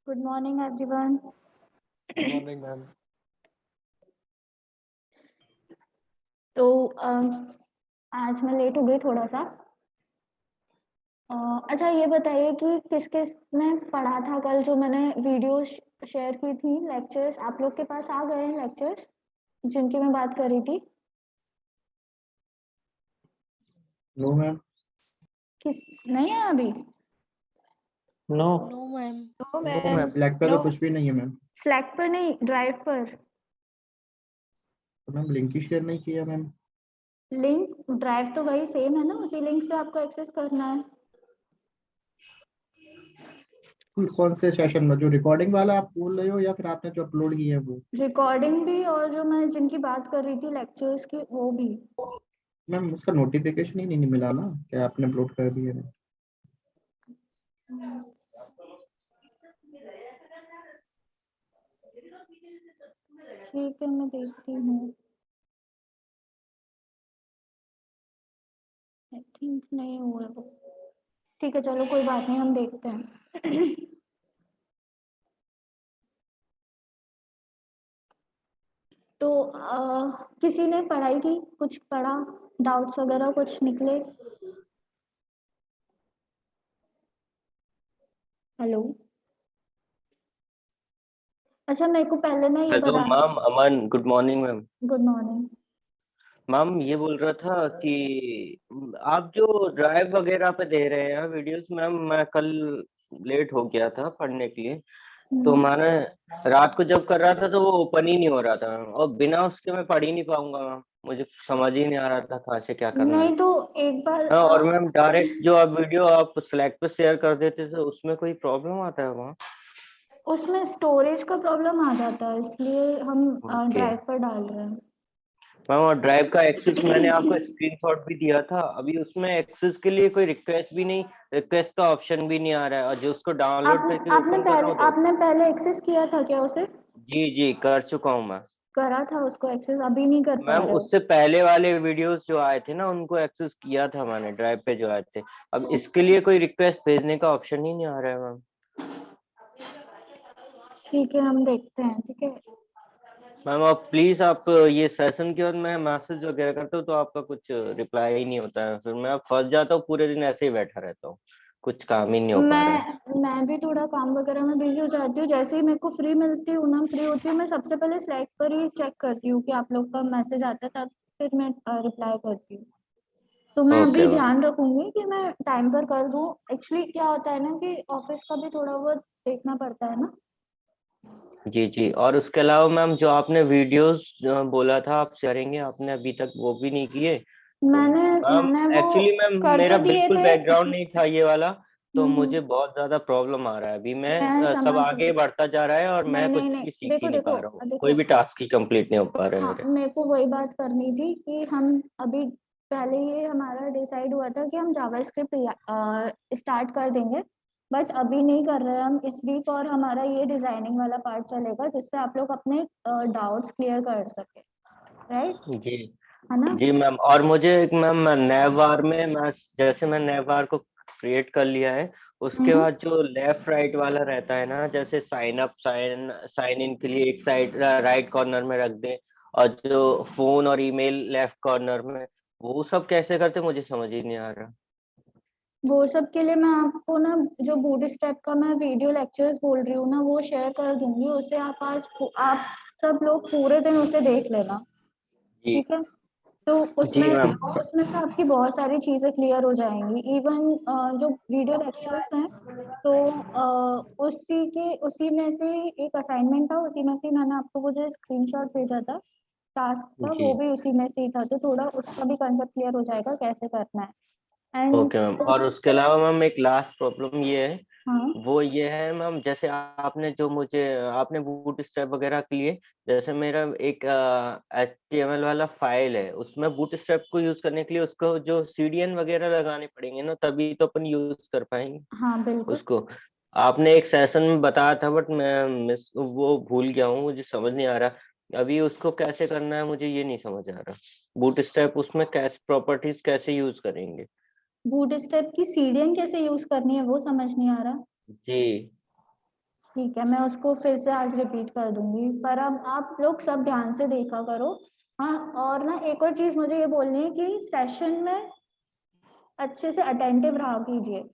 Good morning, everyone. Good morning, ma'am. तो आज मैं लेट हो गई थोड़ा सा। अच्छा ये बताइए कि किस किस ने पढ़ा था कल जो मैंने वीडियो शेयर की थी लेक्चर्स। आप लोग के पास आ गए हैं लेक्चर्स जिनकी मैं बात कर रही थी? No ma'am. किस नहीं है अभी? No no ma'am. No no ma'am. Ma'am, black पे तो कुछ भी नहीं है मैम। स्लैक पर नहीं, ड्राइव पर। तो मैम लिंक ही शेयर नहीं किया मैम। लिंक ड्राइव तो वही सेम है ना, उसी लिंक से आपको एक्सेस करना है। कौन से सेशन में, जो रिकॉर्डिंग वाला आप बोल रहे हो या फिर आपने जो अपलोड किया है वो? रिकॉर्डिंग भी और जो मैं जिनकी बात कर रही थी लेक्चर्स की वो भी। मैम उसका नोटिफिकेशन ही नहीं मिला ना, क्या आपने अपलोड कर दिया है? ठीक है मैं देखती हूँ। आई थिंक नहीं हुआ है वो। ठीक है चलो कोई बात नहीं, हम देखते हैं। तो किसी ने पढ़ाई की, कुछ पढ़ा, डाउट्स वगैरह कुछ निकले? हेलो। अच्छा मेरे को पहले ना ये हेलो बता। Ma'am, Aman, good morning ma'am. Good morning. Ma'am ये बोल रहा था कि आप जो ड्राइव वगैरह पे दे रहे हैं वीडियोस, मैम मैं कल लेट हो गया था पढ़ने के लिए। तो मैंने रात को जब कर रहा था तो वो ओपन ही नहीं हो रहा था मैम, और बिना उसके मैं पढ़ ही नहीं पाऊंगा मैम। मुझे समझ ही नहीं आ रहा था कहाँ से क्या करना है। नहीं तो एक बार हाँ, और मैम डायरेक्ट जो आप वीडियो आप स्लैक पे शेयर कर देते थे उसमें कोई प्रॉब्लम आता है वहाँ? उसमें स्टोरेज का प्रॉब्लम आ जाता है, इसलिए हम ओके ड्राइव पर डाल रहे हैं। मैम, और ड्राइव का एक्सेस मैंने आपको स्क्रीनशॉट भी दिया था। अभी उसमें एक्सेस के लिए कोई रिक्वेस्ट भी नहीं, रिक्वेस्ट का ऑप्शन भी नहीं आ रहा है, और जो उसको डाउनलोड करके ओपन कर रहा हूँ तो आपने पहले एक्सेस किया था क्या उसे? जी जी कर चुका हूँ मैं। करा था उसको एक्सेस, अभी नहीं कर पा मैम रहे हो? उससे पहले वाले वीडियोस जो आए थे ना उनको एक्सेस किया था मैंने, ड्राइव पे जो आए थे। अब इसके लिए कोई रिक्वेस्ट भेजने का ऑप्शन ही नहीं आ रहा है मैम। ठीक है हम देखते हैं, ठीक है। मैम आप प्लीज, आप ये सेशन के बाद मैं मैसेज वगैरह करता हूँ तो आपका कुछ रिप्लाई ही नहीं होता है, फिर मैं फंस जाता हूँ, पूरे दिन ऐसे ही बैठा रहता हूँ, कुछ काम ही नहीं हो पा रहा है। मैं भी थोड़ा काम वगैरह में बिजी हो जाती हूँ। जैसे ही मेरे को फ्री मिलती हूँ ना, फ्री होती हूँ, मैं सबसे पहले स्लैक पर ही चेक करती हूँ कि आप लोग का मैसेज आता है, तब फिर मैं रिप्लाई करती हूँ। तो मैं अभी ओके मैम। ध्यान रखूंगी कि मैं टाइम पर कर दूँ। एक्चुअली क्या होता है ना कि ऑफिस का भी थोड़ा बहुत देखना पड़ता है ना। जी जी, और उसके अलावा मैम जो आपने वीडियोस बोला था आप करेंगे, आपने अभी तक वो भी नहीं किए। तो मैंने मैम मैंने वो एक्चुअली मैम कर मेरा तो दिए बिल्कुल थे। बैकग्राउंड नहीं था ये वाला, तो हम्म, मुझे बहुत ज्यादा प्रॉब्लम आ रहा है। अभी मैं मैं सब समझ आगे रही। बढ़ता जा रहा है और नहीं मैं कुछ नहीं नहीं, भी सीख ही देखो नहीं देखो पा रहा हूँ, कोई देखो। भी टास्क ही कंप्लीट नहीं हो पा रहे हाँ मेरे। मेरे को वही बात करनी थी कि हम अभी पहले ये हमारा डिसाइड हुआ था कि हम जावास्क्रिप्ट स्टार्ट कर देंगे, बट अभी नहीं कर रहे हैं हम इस वीक। और हमारा ये डिजाइनिंग वाला पार्ट चलेगा जिससे आप लोग अपने डाउट्स क्लियर कर सके, राइट? जी है ना? जी मैम, और मुझे एक मैम नैववार में मैं, जैसे मैं नैववार को क्रिएट कर लिया है, उसके हम्म। बाद जो लेफ्ट राइट वाला रहता है ना, जैसे sign up sign sign in के लिए एक साइड राइट कॉर्नर में रख दें, और जो फोन और ईमेल लेफ्ट कॉर्नर में, वो सब कैसे करते मुझे समझ ही नहीं आ रहा। वो सब के लिए मैं आपको ना जो बूटस्ट्रैप का मैं वीडियो लेक्चर्स बोल रही हूँ ना, वो शेयर कर दूंगी। उसे आप सब लोग पूरे दिन उसे देख लेना, जी ठीक है? तो जी उसमें मैम। उसमें से आपकी बहुत सारी चीजें क्लियर हो जाएंगी। इवन जो वीडियो लेक्चर्स हैं, तो उसी में से एक असाइनमेंट था, उसी में से मैंने आपको वो जो स्क्रीनशॉट भेजा था टास्क का, जी वो भी उसी में से ही था। तो थोड़ा उसका भी कंसेप्ट क्लियर हो जाएगा कैसे करना है। एंड ओके मैम, और उसके अलावा मैम एक लास्ट प्रॉब्लम ये है, हाँ वो ये है मैम, जैसे आपने जो मुझे आपने बूट स्ट्रैप वगैरह के लिए, जैसे मेरा एक HTML वाला फाइल है, उसमें बूट स्ट्रैप को यूज करने के लिए उसको जो CDN वगैरह लगाने पड़ेंगे ना, तभी तो अपन यूज कर पाएंगे हाँ बिल्कुल। उसको। आपने एक सेशन में बताया था बट मैं मिस वो भूल गया हूँ, मुझे समझ नहीं आ रहा अभी उसको कैसे करना है, मुझे ये नहीं समझ आ रहा। बूट स्ट्रैप उसमें कैसे प्रॉपर्टीज कैसे यूज करेंगे? बूटस्ट्रैप की सीढ़ियाँ कैसे यूज करनी है वो समझ नहीं आ रहा। जी ठीक है, मैं उसको फिर से आज रिपीट कर दूंगी, पर अब आप लोग सब ध्यान से देखा करो। हाँ, और ना एक और चीज मुझे ये बोलनी है कि सेशन में अच्छे से अटेंटिव रहा कीजिए।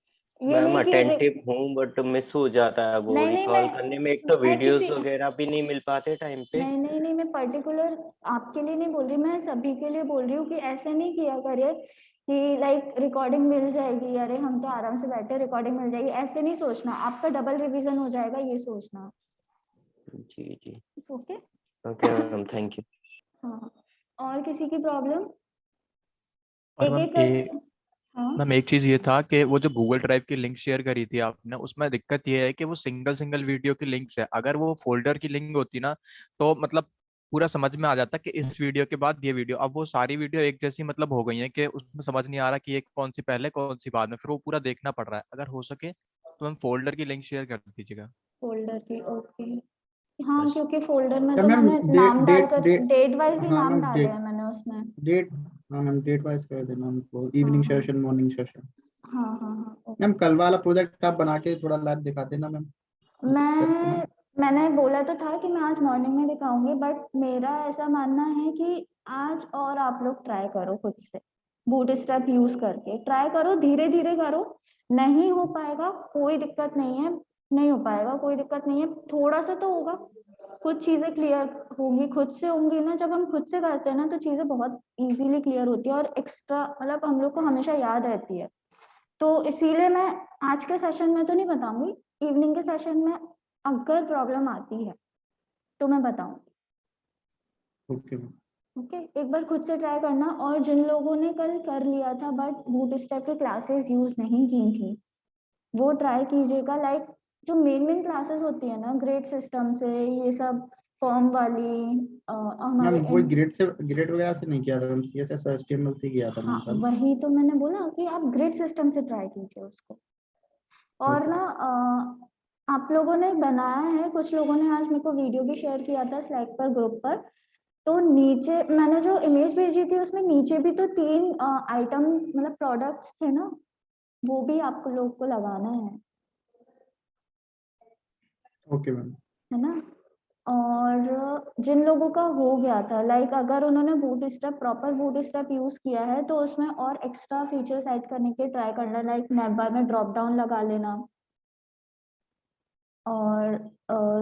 ये मैम नहीं कि अटेंटिव हूँ बट मिस हो जाता है वो नहीं नहीं रिकॉल करने में, एक तो मैं वीडियोस किसी वगैरह भी नहीं मिल पाते टाइम पे। नहीं मैं पर्टिकुलर आपके लिए नहीं बोल रही, मैं सभी के लिए बोल रही हूँ कि ऐसे नहीं किया करिए कि लाइक रिकॉर्डिंग मिल जाएगी, अरे हम तो आराम से बैठे रिकॉर्डिंग मिल जाएगी, ऐसे नहीं सोचना, आपका डबल रिवीजन हो जाएगा, ये सोचना। जी जी। Okay. Okay ma'am, thank you. हाँ, और किसी की प्रॉब्लम? और एक मैम एक कर। हाँ मैम एक चीज ये था कि वो जो गूगल ड्राइव की लिंक शेयर करी थी आपने, उसमें दिक्कत ये है कि वो सिंगल सिंगल वीडियो की लिंक्स है। अगर वो फोल्डर की लिंक होती ना तो मतलब पूरा समझ में आ जाता कि इस वीडियो के बाद ये वीडियो। अब वो सारी वीडियो एक जैसी मतलब हो गई है कि उसमें समझ नहीं आ रहा कि ये कौन सी पहले कौन सी बाद में, फिर वो पूरा देखना पड़ रहा है। अगर हो सके तो मैम फोल्डर की लिंक शेयर कर दीजिएगा फोल्डर की, ओके। हाँ, बस। क्योंकि फोल्डर में क्या तो मैम मैंने डेट नाम डेट डालकर डेट डेट वाइज ही हाँ नाम मैम डाले हैं मैंने उसमें। डेट हाँ मैम डेट वाइज कर देना हमको, हाँ इवनिंग हाँ सेशन मॉर्निंग सेशन। हाँ हाँ हाँ, ओके। मैम कल वाला प्रोजेक्ट आप बना के थोड़ा लैब दिखा देना मैम, करके ना। मैंने बोला तो था कि मैं आज मॉर्निंग में दिखाऊंगी, बट मेरा ऐसा मानना है कि आज और आप लोग ट्राई करो खुद से, बूट स्ट्रैप यूज करके ट्राई करो, धीरे धीरे करो। नहीं हो पाएगा कोई दिक्कत नहीं है, नहीं हो पाएगा कोई दिक्कत नहीं है, थोड़ा सा तो होगा, कुछ चीजें क्लियर होंगी, खुद से होंगी ना। जब हम खुद से करते हैं ना तो चीजें बहुत इजीली क्लियर होती है, और एक्स्ट्रा मतलब हम लोग को हमेशा याद रहती है। तो इसीलिए मैं आज के सेशन में तो नहीं बताऊंगी, इवनिंग के सेशन में अगर प्रॉब्लम आती है तो मैं बताऊंगी। Okay ma'am. ओके, एक बार खुद से ट्राई करना। और जिन लोगों ने कल कर लिया था बट बूटस्ट्रैप की क्लासेस यूज नहीं की थी, वो ट्राई कीजिएगा। लाइक जो मेन मेन क्लासेस होती है ना ग्रेड सिस्टम से, ये सब फॉर्म वाली मैम हमारे वही ग्रेड वगैरह से नहीं किया था मैम, CSS और HTML से किया था मैम हाँ, कल। वही तो मैंने बोला कि आप ग्रेड सिस्टम से ट्राई कीजिए उसको। और ओके। ना आप लोगों ने बनाया है, कुछ लोगों ने आज मेरे को वीडियो भी शेयर किया था स्लैक पर, ग्रुप पर। तो नीचे मैंने जो इमेज भेजी थी उसमें नीचे भी तो 3 आइटम मतलब प्रोडक्ट्स थे ना, वो भी आपको लोग को लगाना ओके मैम। है ना। और जिन लोगों का हो गया था, लाइक अगर उन्होंने बूटस्ट्रैप प्रॉपर बूटस्ट्रैप यूज किया है तो उसमें और एक्स्ट्रा फीचर्स ऐड करने के ट्राई करना, लाइक नैप बार में ड्रॉप डाउन लगा लेना, और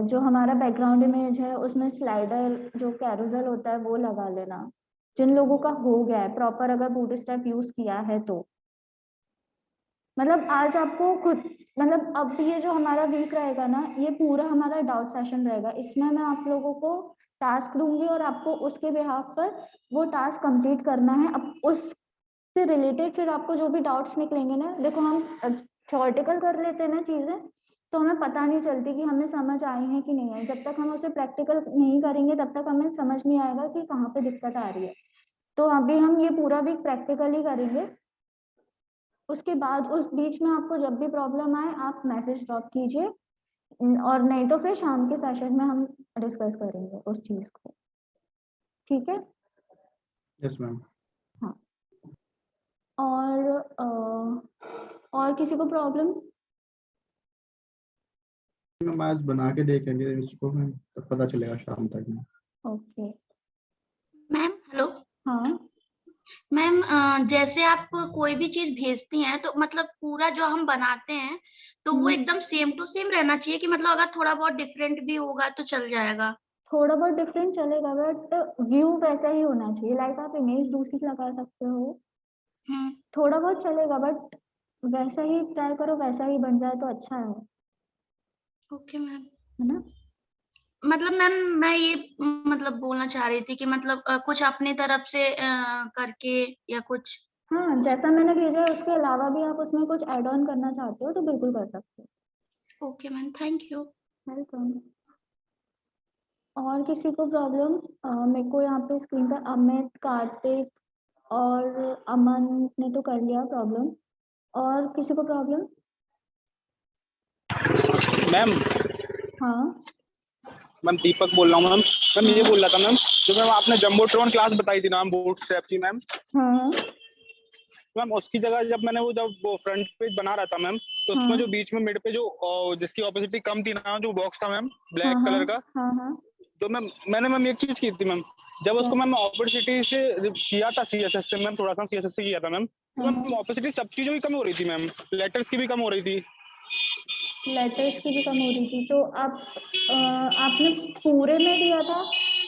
जो हमारा बैकग्राउंड इमेज है उसमें स्लाइडर जो कैरोसेल होता है वो लगा लेना। जिन लोगों का हो गया है प्रॉपर, अगर बूटस्ट्रैप यूज किया है तो मतलब आज आपको खुद मतलब अब ये जो हमारा वीक रहेगा ना, ये पूरा हमारा डाउट सेशन रहेगा, इसमें मैं आप लोगों को टास्क दूंगी और आपको उसके बिहाफ पर वो टास्क कंप्लीट करना है। अब उससे रिलेटेड फिर आपको जो भी डाउट्स निकलेंगे ना, देखो हम थ्योरेटिकल कर लेते हैं ना चीजें, तो हमें पता नहीं चलती कि हमें समझ आई है कि नहीं है। जब तक हम उसे प्रैक्टिकल नहीं करेंगे तब तक हमें समझ नहीं आएगा कि कहाँ पे दिक्कत आ रही है। तो अभी हम ये पूरा वीक प्रैक्टिकली करेंगे, उसके बाद उस बीच में आपको जब भी प्रॉब्लम आए आप मैसेज ड्रॉप कीजिए, और नहीं तो फिर शाम के सेशन में हम डिस्कस करेंगे उस चीज को। ठीक है। Yes ma'am. हाँ, और और किसी को प्रॉब्लम? मैम आज बना के देखेंगे इसको मैम, तब पता चलेगा शाम तक में। ओके। Ma'am hello. हाँ मैम जैसे आप कोई भी चीज भेजती हैं तो मतलब पूरा जो हम बनाते हैं तो वो एकदम सेम टू सेम रहना चाहिए कि मतलब अगर थोड़ा बहुत डिफरेंट भी होगा तो चल जाएगा? थोड़ा बहुत डिफरेंट चलेगा बट व्यू वैसा ही होना चाहिए। लाइक आप इमेज दूसरी लगा सकते हो, हम्म। थोड़ा बहुत चलेगा बट वैसा ही ट्राई करो, वैसा ही बन जाए तो अच्छा ओके मैम। है ना। मतलब मैम मैं ये मतलब बोलना चाह रही थी कि मतलब कुछ अपनी तरफ से करके या कुछ। हाँ, जैसा मैंने भेजा है उसके अलावा भी आप उसमें कुछ ऐड ऑन करना चाहते हो तो बिल्कुल कर सकते हो। Okay ma'am, thank you. Welcome. और किसी को प्रॉब्लम? मेरे को यहाँ पे स्क्रीन पर अमित, कार्तिक और अमन ने तो कर लिया प्रॉब्लम। और किसी को प्रॉब्लम? मैम हाँ मैम दीपक बोल रहा हूँ मैम। मैम ये हाँ बोल रहा था मैम, जो मैम आपने जंबोट्रॉन क्लास बताई थी ना बूटस्ट्रैप की मैम, हाँ मैम उसकी जगह जब वो फ्रंट पेज बना रहा था मैम, तो उसमें हाँ। जो बीच में मिड पे जो जिसकी ऑपोसिटी कम थी ना, जो बॉक्स था मैम हाँ ब्लैक हाँ कलर का, हाँ हाँ तो मैंने एक चीज की थी मैम, जब उसको मैम ऑपोसिटी से किया था सीएसएस से, मैम थोड़ा सा सीएसएस से किया था मैम, तो हाँ मैम ऑपोसिटी सब चीजों की कम हो रही थी मैम, लेटर्स की भी कम हो रही थी। लेटर्स की भी कम हो रही थी। तो आपने पूरे में दिया था,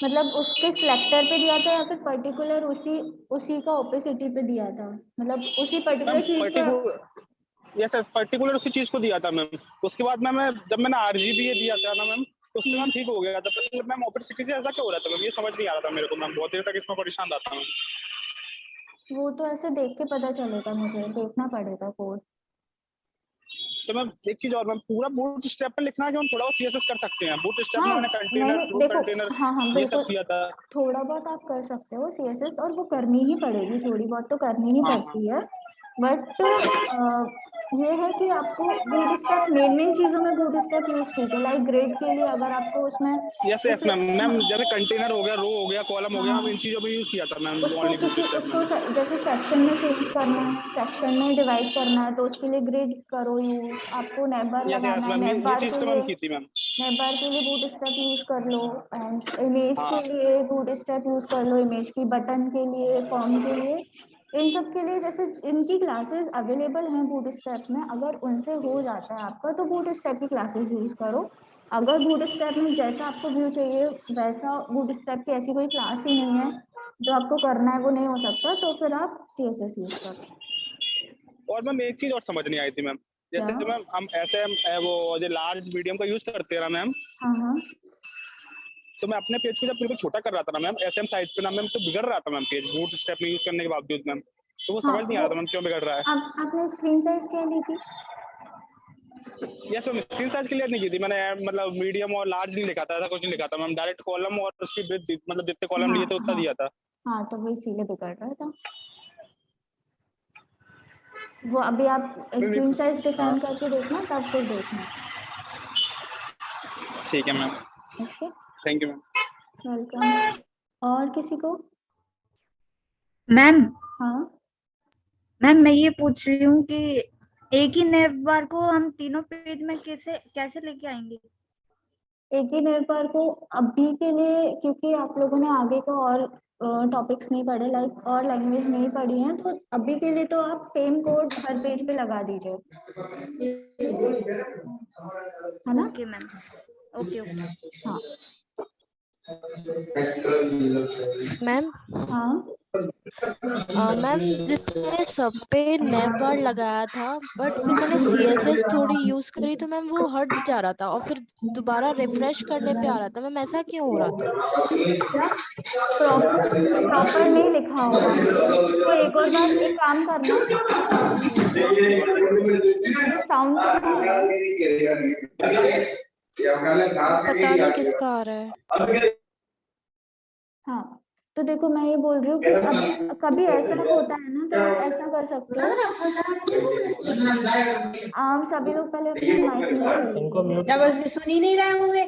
मतलब उसके सिलेक्टर पे दिया था या फिर पर्टिकुलर उसी उसी का ओपेसिटी पे दिया था, मतलब उसी मैम पर्टिकुलर चीज को यस सर, पर्टिकुलर उसी चीज को दिया था मैम। उसके बाद जब मैंने आरजीबी दिया था ना मैम, उससे मैम ठीक हो गया था। पर मैम ऑपोसिटी से ऐसा क्यों हो रहा था मैम, ये समझ नहीं आ रहा था मेरे को मैम, बहुत देर तक इसमें परेशान रहा था मैम। वो तो ऐसे देख के पता चलेगा, मुझे देखना पड़ेगा कोड। तो मैम एक चीज और मैम, पूरा बूट स्ट्रैप पे लिखना है कि हम थोड़ा सीएसएस कर सकते हैं? बूट स्ट्रैप में हाँ मैंने नहीं कंटेनर, नहीं, ग्रुप देखो, कंटेनर हाँ हाँ ये सब बिल्कुल, किया था। थोड़ा बहुत आप कर सकते हो सीएसएस, और वो करनी ही पड़ेगी, थोड़ी बहुत तो करनी ही हाँ हाँ पड़ती है। बट ये है कि आपको बूट स्ट्रैप मेन चीजों में बूट स्ट्रैप यूज कीजिए, लाइक ग्रेड के लिए अगर आपको उसमें यस यस जैसे, मैम। मैम हाँ जैसे कंटेनर हो गया, रो हो गया, कॉलम हो गया, मैम इन हाँ, चीजों पे यूज किया था मैम उसको ओनली बूट स्ट्रैप उसको मैंने। जैसे सेक्शन में चेंज करना है, सेक्शन में डिवाइड करना है, तो उसके लिए ग्रिड करो यूज। आपको नैप बार यस यस लगाना है, मैम, ये चीज तो मैम की थी मैम। नैप बार के लिए बूट स्ट्रैप यूज कर लो, एंड इमेज हाँ के लिए बूट स्ट्रैप यूज कर लो, इमेज की बटन के लिए, फॉर्म के लिए, इन सब के लिए। जैसे इनकी क्लासेस अवेलेबल हैं बूट स्ट्रैप में, अगर उनसे हो जाता है आपका तो बूट स्ट्रैप की क्लासेस यूज करो। अगर बूट स्ट्रैप में जैसा आपको व्यू चाहिए वैसा बूट स्ट्रैप की ऐसी कोई क्लास ही नहीं है, जो आपको करना है वो नहीं हो सकता, तो फिर आप सीएसएस यूज करो। और मैम एक चीज और समझ नहीं आई थी मैम, क्या? जैसे मैम हम ऐसे वो जो लार्ज मीडियम का यूज करते हैं ना मैम, हाँ हाँ, तो मैं अपने पेज को जब बिल्कुल छोटा कर रहा था ना मैम, एसएम साइज पे ना मैम, तो बिगड़ रहा था मैम पेज बूट स्टेप में यूज करने के बावजूद मैम। तो वो हाँ समझ नहीं आ वो रहा था मैम क्यों बिगड़ रहा है। आपने स्क्रीन साइज क्या ली थी? Yes ma'am, screen size clear नहीं की थी मैंने, मतलब मीडियम और लार्ज नहीं लिखा था, ऐसा कुछ नहीं लिखा था मैम, डायरेक्ट कॉलम और उसकी विड्थ, मतलब जितने कॉलम हाँ लिए थे उतना हाँ दिया था। हाँ, तो वो इसीलिए बिगड़ रहा था। वो अभी आप स्क्रीन साइज हाँ डिफाइन करके देखना, तब फिर देखना। ठीक है ma'am, okay, thank you ma'am. Welcome. और किसी को? मैम हाँ, मैम मैं ये पूछ रही हूँ कि एक ही नेव बार को हम तीनों पेज में कैसे कैसे लेके आएंगे? एक ही निर्भर को अभी के लिए, क्योंकि आप लोगों ने आगे का और टॉपिक्स नहीं पढ़े, लाइक और लैंग्वेज नहीं पढ़ी है, तो अभी के लिए तो आप सेम कोड हर पेज पे लगा दीजिए, है ना? Okay ma'am, okay okay. हाँ मैम हाँ मैम जैसे मैंने सब पे नैव बार लगाया था, बट फिर मैंने सीएसएस थोड़ी यूज करी तो मैम वो हट जा रहा था, और फिर दोबारा रिफ्रेश करने पे आ रहा था। मैम ऐसा क्यों हो रहा था? प्रॉपर नहीं लिखा होगा, तो एक और बार एक काम करना, साउंड किसका आ रहा है? पता नहीं किसका आ रहा है। हाँ, तो देखो मैं ये बोल रही हूँ कि अब कभी ऐसा होता है ना, तो आप ऐसा कर सकते हो, आप सभी लोग पहले अपना माइक म्यूट कर लीजिए। क्या बस सुन ही नहीं रहे होंगे?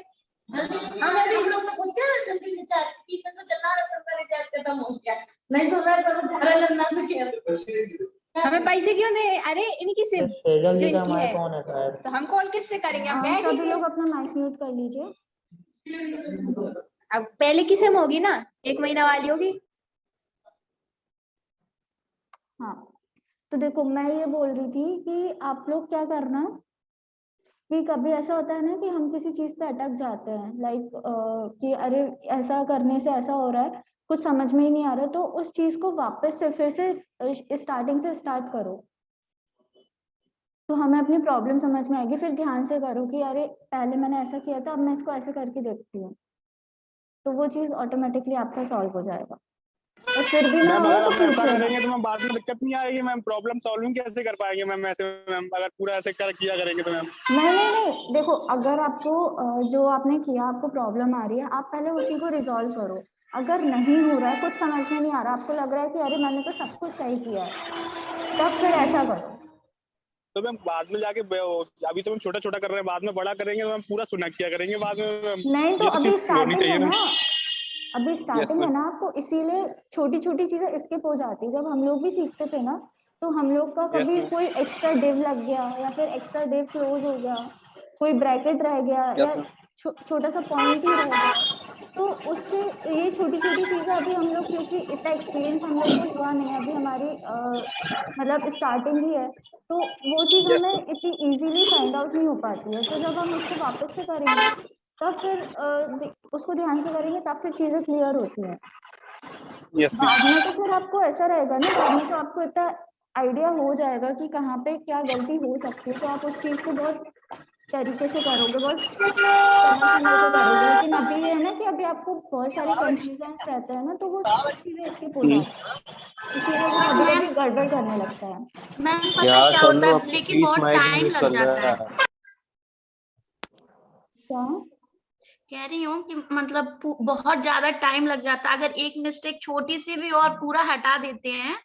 हम लोग तो क्या सबके रिचार्ज की तो चला रहा, सबका रिचार्ज खत्म हो गया, नहीं सुन रहा सब धारा लड़ना से क्या हमें पैसे क्यों दे? अरे इनकी सिम जो इनकी है, तो हम कॉल किससे करेंगे? हम बैठ सभी लोग अपना माइक म्यूट कर लीजिए। अब पहले की सिम होगी ना, 1 महीना वाली होगी। हाँ, तो देखो मैं ये बोल रही थी कि आप लोग क्या करना, कि कभी ऐसा होता है ना कि हम किसी चीज पे अटक जाते हैं, लाइक कि अरे ऐसा करने से ऐसा हो रहा है, कुछ समझ में ही नहीं आ रहा, तो उस चीज को वापस से फिर से स्टार्टिंग से स्टार्ट करो, तो हमें अपनी प्रॉब्लम समझ में आएगी। फिर ध्यान से करो कि अरे पहले मैंने ऐसा किया था, अब मैं इसको ऐसे करके देखती हूँ, तो वो चीज ऑटोमेटिकली आपका सॉल्व हो जाएगा। और फिर भी ना मैम हो अगर तो हम ऐसा पूछिएगा। करेंगे तो मैम बाद में दिक्कत नहीं आएगी मैम? प्रॉब्लम सॉल्विंग कैसे कर पाएंगे मैम ऐसे? मैम अगर पूरा ऐसे किया करेंगे तो मैम। नहीं नहीं नहीं, देखो अगर आपको जो आपने किया आपको प्रॉब्लम आ रही है, आप पहले उसी को रिजॉल्व करो। अगर नहीं हो रहा है, कुछ समझ में नहीं आ रहा, आपको लग रहा है कि अरे मैंने तो सब कुछ सही किया है, तब फिर ऐसा करो। तो मैम बाद में जाके अभी तो हम छोटा छोटा कर रहे हैं, बाद में बड़ा करेंगे तो मैम पूरा सुना किया करेंगे बाद में मैम। नहीं, तो ये तो अभी चीज होनी स्टार्टिंग चाहिए है मैम। ना, अभी यस स्टार्टिंग है मैम। ना, आपको इसीलिए छोटी छोटी चीजें स्किप हो जाती है। जब हम लोग भी सीखते थे ना, तो हम लोग का Yes, कभी ma'am. कोई एक्स्ट्रा डिव लग गया या फिर एक्स्ट्रा डिव क्लोज हो गया, कोई ब्रैकेट रह गया Yes, या ma'am. छोटा सा पॉइंट ही रह गया, तो उससे ये छोटी छोटी चीजें अभी हम लोग, क्योंकि इतना एक्सपीरियंस हम लोग को हुआ नहीं, अभी हमारी मतलब स्टार्टिंग ही है, तो वो चीज Yes, हमें ma'am. इतनी इजीली फाइंड आउट नहीं हो पाती है। तो जब हम उसको वापस से करेंगे तब फिर उसको ध्यान से करेंगे तब फिर चीजें क्लियर होती हैं। Yes, ma'am. बाद में तो फिर आपको ऐसा रहेगा ना, बाद में तो आपको इतना आइडिया हो जाएगा कि कहाँ पे क्या गलती हो सकती है, तो आप उस चीज को बहुत तरीके से करोगे, बहुत समझ समझ के करोगे। लेकिन अभी ये है ना कि अभी आपको बहुत सारे कंफ्यूजन रहते हैं ना, तो वो चीजें स्किप हो जाती है, इसीलिए वो बट कभी मैम, कभी गड़बड़ करने लगता है। मैम पता है यार क्या होता चलो है, अब लेकिन पीस बहुत माइक टाइम यूज लग कर जाता है। रहा है। क्या कह रही हूँ कि मतलब बहुत ज्यादा टाइम लग जाता है। अगर एक मिस्टेक छोटी सी भी और पूरा हटा देते हैं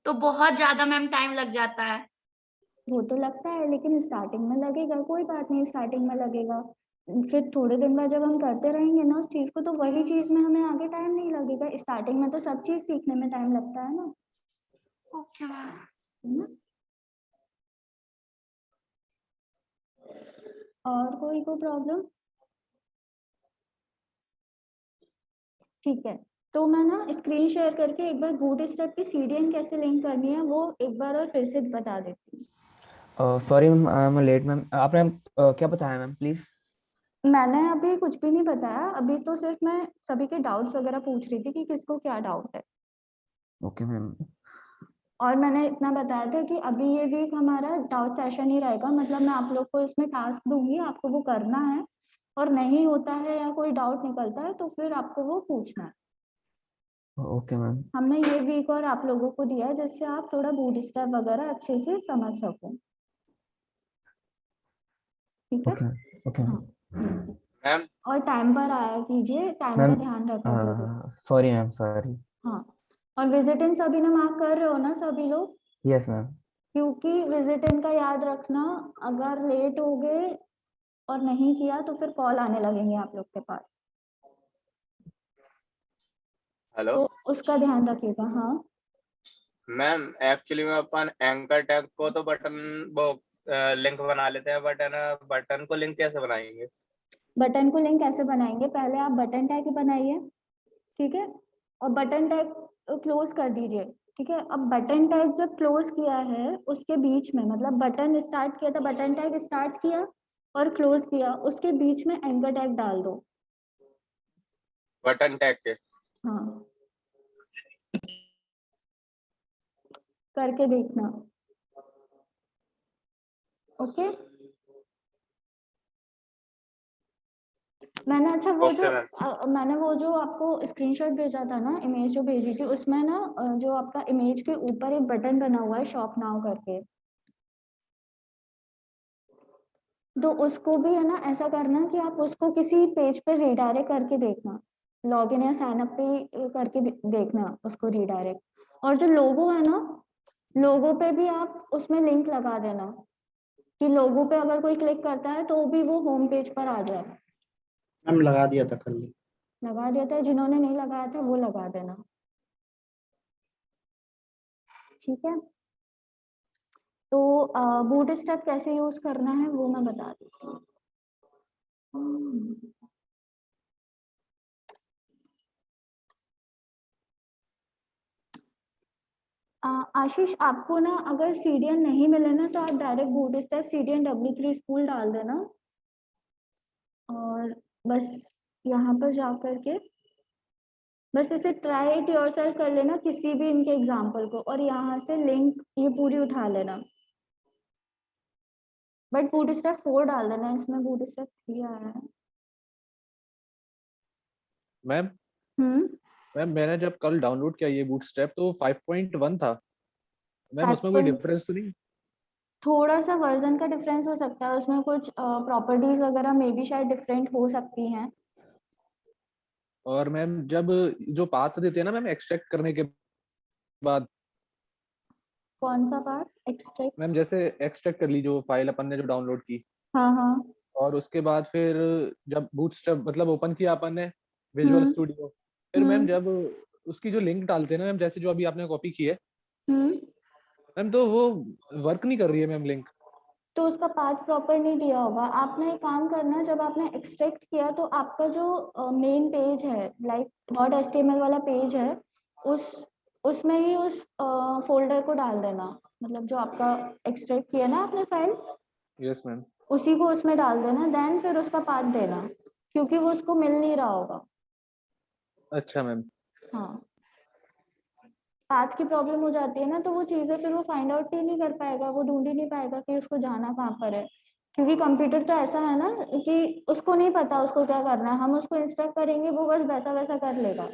तो बहुत ज्यादा मैम टाइम लग जाता है। वो तो लगता है, लेकिन स्टार्टिंग में लगेगा, कोई बात नहीं, स्टार्टिंग में लगेगा, फिर थोड़े दिन बाद जब हम करते रहेंगे ना उस चीज को, तो वही चीज में हमें आगे टाइम नहीं लगेगा। स्टार्टिंग में तो सब चीज सीखने में टाइम लगता है ना। Okay ma'am. है ना? और कोई को प्रॉब्लम? ठीक है, तो मैं ना स्क्रीन शेयर करके एक बार बूटस्ट्रैप की सीडीएन कैसे लिंक करनी है वो एक बार और फिर से बता देती हूँ। Sorry ma'am, I am late ma'am. आपने क्या बताया मैम प्लीज? मैंने अभी कुछ भी नहीं बताया, अभी तो सिर्फ मैं सभी के डाउट्स वगैरह पूछ रही थी कि किसको क्या डाउट है। Okay ma'am. और मैंने इतना बताया था कि अभी ये वीक हमारा डाउट सेशन ही रहेगा, मतलब मैं आप लोग को इसमें टास्क दूंगी, आपको वो करना है, और नहीं होता है या कोई डाउट निकलता है तो फिर आपको वो पूछना है। Okay ma'am. हमने ये वीक और आप लोगों को दिया है जिससे आप थोड़ा बूटस्ट्रैप वगैरह अच्छे से समझ सको। ठीक है? ओके ओके हाँ। मैम और टाइम पर आया कीजिए, टाइम का मैम, ध्यान रखा कीजिए। Sorry ma'am, sorry. हाँ, और विजिट इन सभी ने मार्क कर रहे हो ना सभी लोग? Yes ma'am. क्योंकि विजिट इन का याद रखना, अगर लेट हो गए और नहीं किया तो फिर कॉल आने लगेंगे आप लोग के पास, हेलो तो उसका ध्यान रखिएगा। हाँ मैम, एक्चुअली में अपन एंकर टैग को तो बटन वो लिंक बना लेते हैं, बट है ना बटन को लिंक कैसे बनाएंगे? बटन को लिंक कैसे बनाएंगे, पहले आप बटन टैग बनाइए, ठीक है, और बटन टैग क्लोज कर दीजिए। ठीक है, अब बटन टैग जब क्लोज किया है उसके बीच में, मतलब बटन स्टार्ट किया था, बटन टैग स्टार्ट किया और क्लोज किया, उसके बीच में एंकर टैग डाल दो। बटन टैग के हाँ, करके देखना। ओके, मैंने अच्छा वो जो मैंने वो जो आपको स्क्रीनशॉट भेजा था ना, इमेज जो भेजी थी, उसमें ना जो आपका इमेज के ऊपर एक बटन बना हुआ है शॉप नाउ करके, तो उसको भी है ना ऐसा करना कि आप उसको किसी पेज पे रिडायरेक्ट करके देखना, लॉगिन या साइन अप पे करके देखना उसको रिडायरेक्ट। और जो लोगो है ना, लोगो पे भी आप उसमें लिंक लगा देना कि लोगो पे अगर कोई क्लिक करता है तो भी वो होम पेज पर आ जाए। मैम लगा दिया था कल। लगा दिया था, जिन्होंने नहीं लगाया था वो लगा देना। ठीक है, तो बूटस्ट्रैप कैसे यूज करना है वो मैं बता देती हूँ। आशीष, आपको ना अगर सीडीएन नहीं मिले ना तो आप direct bootstrap CDN W3 school डाल देना, और बस यहाँ पर जा करके बस इसे ट्राई इट योरसेल्फ कर लेना किसी भी इनके एग्जाम्पल को, और यहाँ से लिंक ये पूरी उठा लेना, बट बूटस्ट्रैप 4 डाल देना, इसमें बूटस्ट्रैप 3 आया है। मैम मैम मैंने जब कल डाउनलोड किया ये बूटस्ट्रैप तो 5.1 था मैम, उसमें कोई डिफरेंस तो नहीं? थोड़ा सा वर्जन का डिफरेंस हो सकता है, उसमें कुछ प्रॉपर्टीज वगैरह मे बी शायद डिफरेंट हो सकती हैं। और मैम जब जो पाथ देते हैं ना मैम एक्सट्रैक्ट करने के बाद, कौन सा पार्ट एक्सट्रैक्ट? मैम जैसे एक्सट्रैक्ट कर ली जो फाइल अपन ने जो डाउनलोड की, हाँ हाँ, और उसके बाद फिर जब बूटस्ट्रैप मतलब ओपन किया अपन ने विजुअल स्टूडियो, फिर मैम जब उसकी जो लिंक डालते हैं ना मैम, जैसे जो अभी आपने कॉपी की है, मैम तो वो वर्क नहीं कर रही है मैम लिंक। तो उसका पाथ प्रॉपर नहीं दिया होगा। आपने एक काम करना, जब आपने एक्सट्रैक्ट किया तो आपका जो मेन पेज है, लाइक .html वाला पेज है, उसमें ही उस फोल्डर को डाल देना। मतलब जो आपका एक्सट्रैक्ट किया ना आपने फाइल, यस मैम। उसी को उसमें डाल देना, देन फिर उसका पाथ देना, क्योंकि वो उसको मिल नहीं रहा होगा। अच्छा मैम। हाँ, पाथ की प्रॉब्लम हो जाती है ना, तो वो चीजें फिर वो फाइंड आउट ही नहीं कर पाएगा, वो ढूंढ ही नहीं पाएगा कि उसको जाना कहाँ पर है। क्योंकि कंप्यूटर तो ऐसा है ना कि उसको नहीं पता उसको क्या करना है, हम उसको इंस्ट्रक्ट करेंगे वो बस वैसा वैसा कर लेगा।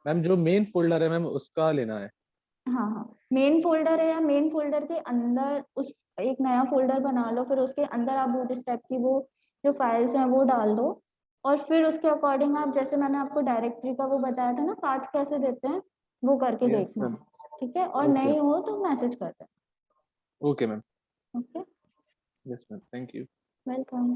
मैम जो मेन फोल्डर है मैम उसका लेना है। हाँ हाँ, मेन फोल्डर है, या मेन फोल्डर के अंदर उस एक नया फोल्डर बना लो, फिर उसके अंदर आप बूटस्ट्रैप की वो जो फाइल्स हैं वो डाल दो, और फिर उसके अकॉर्डिंग आप, जैसे मैंने आपको डायरेक्टरी का वो बताया था ना पाथ कैसे देते हैं, वो करके यस देखना। मैम। ठीक है, और ओके नहीं हो तो मैसेज कर दें। Okay ma'am. Okay, yes ma'am thank you. Welcome.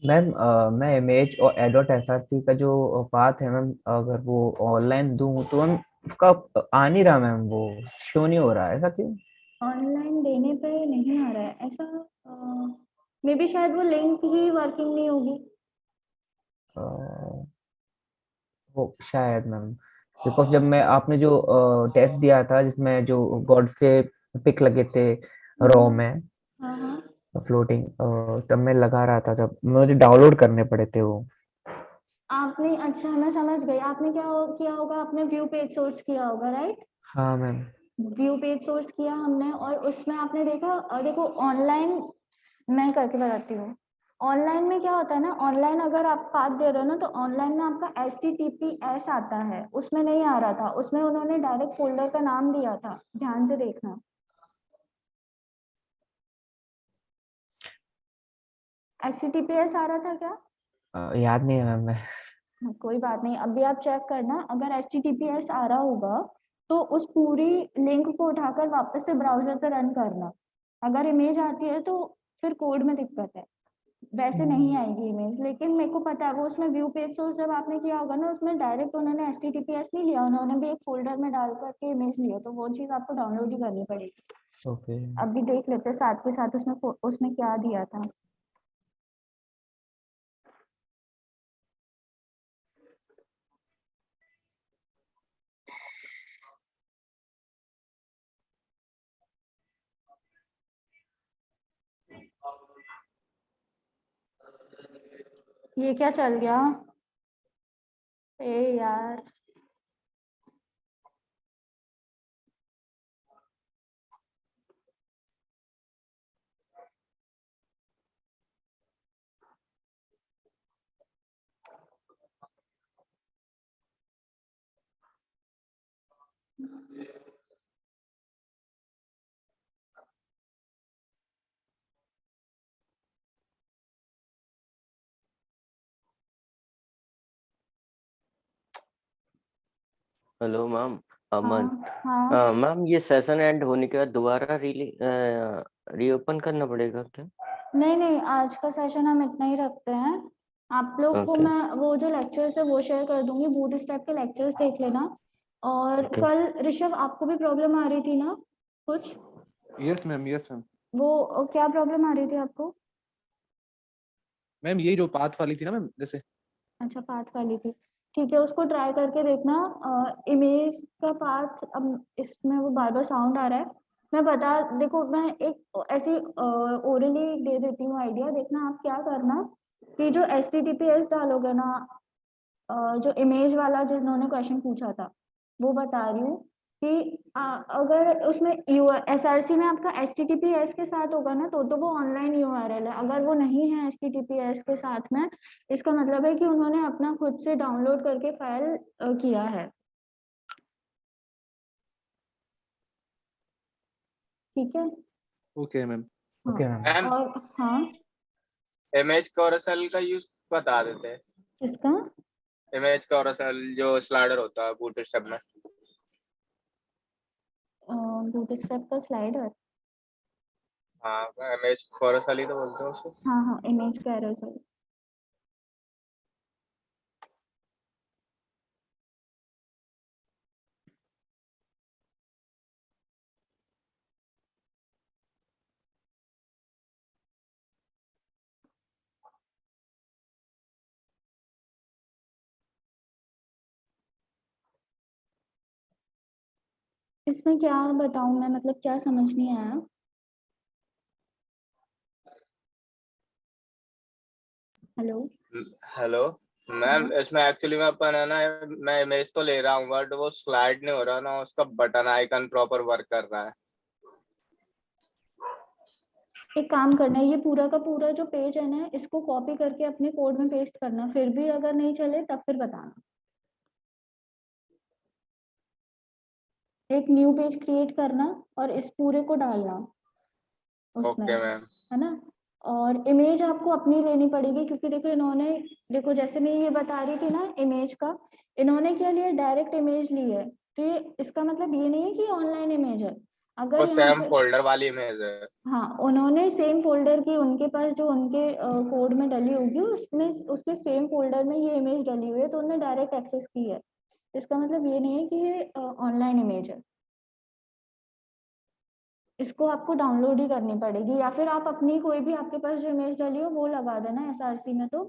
Ma'am मैं इमेज और एडोट एसआरसी का जो पाथ है मैम, अगर वो ऑनलाइन दूं तो मैम उसका आ नहीं रहा मैम, वो शो नहीं हो रहा है, ऐसा क्यों? ऑनलाइन देने पे नहीं आ रहा है ऐसा, मे बी शायद वो लिंक ही वर्किंग नहीं होगी। अ, वो शायद मैम, बिकॉज जब मैं आपने जो टेस्ट दिया था जिसमें जो गॉड्स के पिक लगे थे रॉ में हाँ हाँ, फ्लोटिंग, तब मैं लगा रहा था, जब मुझे डाउनलोड करने पड़े थे वो। आपने, अच्छा मैं समझ गई, आपने किया होगा, आपने व्यू पेज सोर्स किया होगा, राइट? हाँ मैम। व्यू पेज सोर्स किया हमने, और उसमें आपने देखा, और देखो ऑनलाइन मैं करके बताती हूँ। ऑनलाइन में क्या होता है ना, ऑनलाइन अगर आप पाथ दे रहे हो ना, तो ऑनलाइन में आपका HTTPS आता है, उसमें नहीं आ रहा था, उसमें उन्होंने डायरेक्ट फोल्डर का नाम दिया था, ध्यान से देखना। HTTPS आ रहा था क्या? याद नहीं है मैम मैं। कोई बात नहीं, अभी आप चेक करना, अगर HTTPS आ रहा होगा तो उस पूरी लिंक को उठाकर वापस से ब्राउजर पर रन करना। अगर इमेज आती है तो फिर कोड में दिक्कत है, वैसे नहीं आएगी इमेज। लेकिन मेरे को पता है वो उसमें व्यू पेज सोर्स जब आपने किया होगा ना, उसमें डायरेक्ट उन्होंने HTTPS नहीं लिया, उन्होंने भी एक फोल्डर में डाल करके इमेज लिया, तो वो चीज आपको डाउनलोड ही करनी पड़ेगी। ओके। अभी देख लेते हैं साथ के साथ उसमें उसमें क्या दिया था। ये क्या चल गया? ए यार, हेलो मैम, अमन। हाँ हाँ, मैम ये सेशन एंड होने के बाद दोबारा रीओपन करना पड़ेगा क्या? नहीं नहीं, आज का सेशन हम इतना ही रखते हैं। आप लोग को ओके मैं वो जो लेक्चर्स है वो शेयर कर दूंगी, बूट स्टेप के लेक्चर्स देख लेना। और ओके। कल ऋषभ आपको भी प्रॉब्लम आ रही थी ना कुछ? Yes ma'am yes ma'am. वो क्या प्रॉब्लम आ रही थी आपको? मैम यही जो पाथ वाली थी ना मैम, जैसे। अच्छा, पाथ वाली थी, ठीक है, उसको ट्राई करके देखना। इमेज का पाथ, अब इसमें वो बार बार साउंड आ रहा है, मैं बता, देखो मैं एक ऐसी ओरली दे देती हूँ आइडिया, देखना आप क्या करना कि जो HTTPS डालोगे ना, जो इमेज वाला जिन्होंने क्वेश्चन पूछा था वो बता रही हूँ कि अगर उसमें SRC में आपका HTTPS के साथ होगा ना, तो वो ऑनलाइन URL है। अगर वो नहीं है HTTPS के साथ में, इसका मतलब है कि उन्होंने अपना खुद से डाउनलोड करके फाइल किया है। ठीक है, ओके मैम। हाँ, ओके मैम। और हाँ, इमेज कैरोसेल का यूज बता देते हैं। इसका इमेज कैरोसेल जो स्लाइडर होता है बूटस्ट्रैप में। बूटस्ट्रैप का स्लाइडर? हाँ इमेज कैरोसेल ही तो बोलते हैं उसको। हाँ हाँ, इमेज कैरोसेल। इसमें क्या बताऊं मैं, मतलब क्या समझ नहीं आया। हेलो हेलो मैम, इसमें एक्चुअली में अपन है ना, मैं इमेज तो ले रहा हूँ बट वो स्लाइड नहीं हो रहा ना, उसका बटन आइकन प्रॉपर वर्क कर रहा है। एक काम करना है, ये पूरा का पूरा जो पेज है ना, इसको कॉपी करके अपने कोड में पेस्ट करना, फिर भी अगर नहीं चले तब फिर बताना। एक न्यू पेज क्रिएट करना और इस पूरे को डालना उसमें, ओके मैम। है ना। और इमेज आपको अपनी लेनी पड़ेगी, क्योंकि देखो इन्होंने, देखो जैसे मैं ये बता रही थी ना इमेज का, इन्होंने क्या लिया, डायरेक्ट इमेज ली है। तो ये इसका मतलब ये नहीं है कि ऑनलाइन इमेज है। अगर वो यहाँ सेम पे, फोल्डर वाली इमेज है। हाँ, उन्होंने सेम फोल्डर की, उनके पास जो उनके कोड में डली होगी उसमें, उसके सेम फोल्डर में ये इमेज डली हुई है, तो उन्होंने डायरेक्ट एक्सेस की है। इसका मतलब ये नहीं है कि ये ऑनलाइन इमेज है। इसको आपको डाउनलोड ही करनी पड़ेगी, या फिर आप अपनी कोई भी आपके पास जो इमेज डली हो वो लगा देना SRC में। तो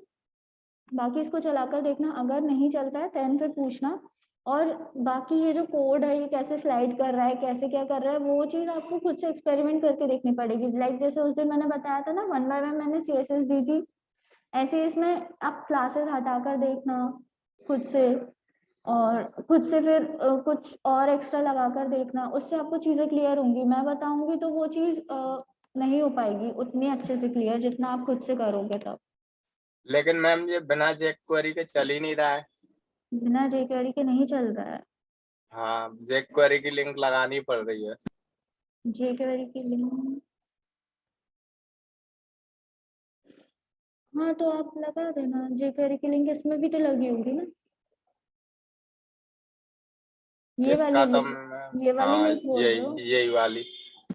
बाकी इसको चलाकर देखना, अगर नहीं चलता है देन फिर पूछना। और बाकी ये जो कोड है, ये कैसे स्लाइड कर रहा है, कैसे क्या कर रहा है, वो चीज आपको खुद से एक्सपेरिमेंट करके देखनी पड़ेगी। लाइक जैसे उस दिन मैंने बताया था ना, 1 बाय 1 मैंने CSS दी थी, ऐसे इसमें आप क्लासेस हटाकर देखना खुद से, और खुद से फिर कुछ और एक्स्ट्रा लगाकर देखना, उससे आपको चीजें क्लियर होंगी। मैं बताऊंगी तो वो चीज नहीं हो पाएगी उतनी अच्छे से क्लियर, जितना आप खुद से करोगे तब। लेकिन मैम ये बिना जेक क्वेरी के चल ही नहीं रहा है। बिना jQuery के नहीं चल रहा है। हाँ, जेक क्वेरी की लिंक लगानी पड़ रही है। jQuery की लिंक, हाँ तो आप लगा देना jQuery की लिंक, इसमें भी तो लगी होगी ना, ये वाली इसका तो लिंक, ये वाली हाँ, लिंक बोल रहे हो। यही वाली।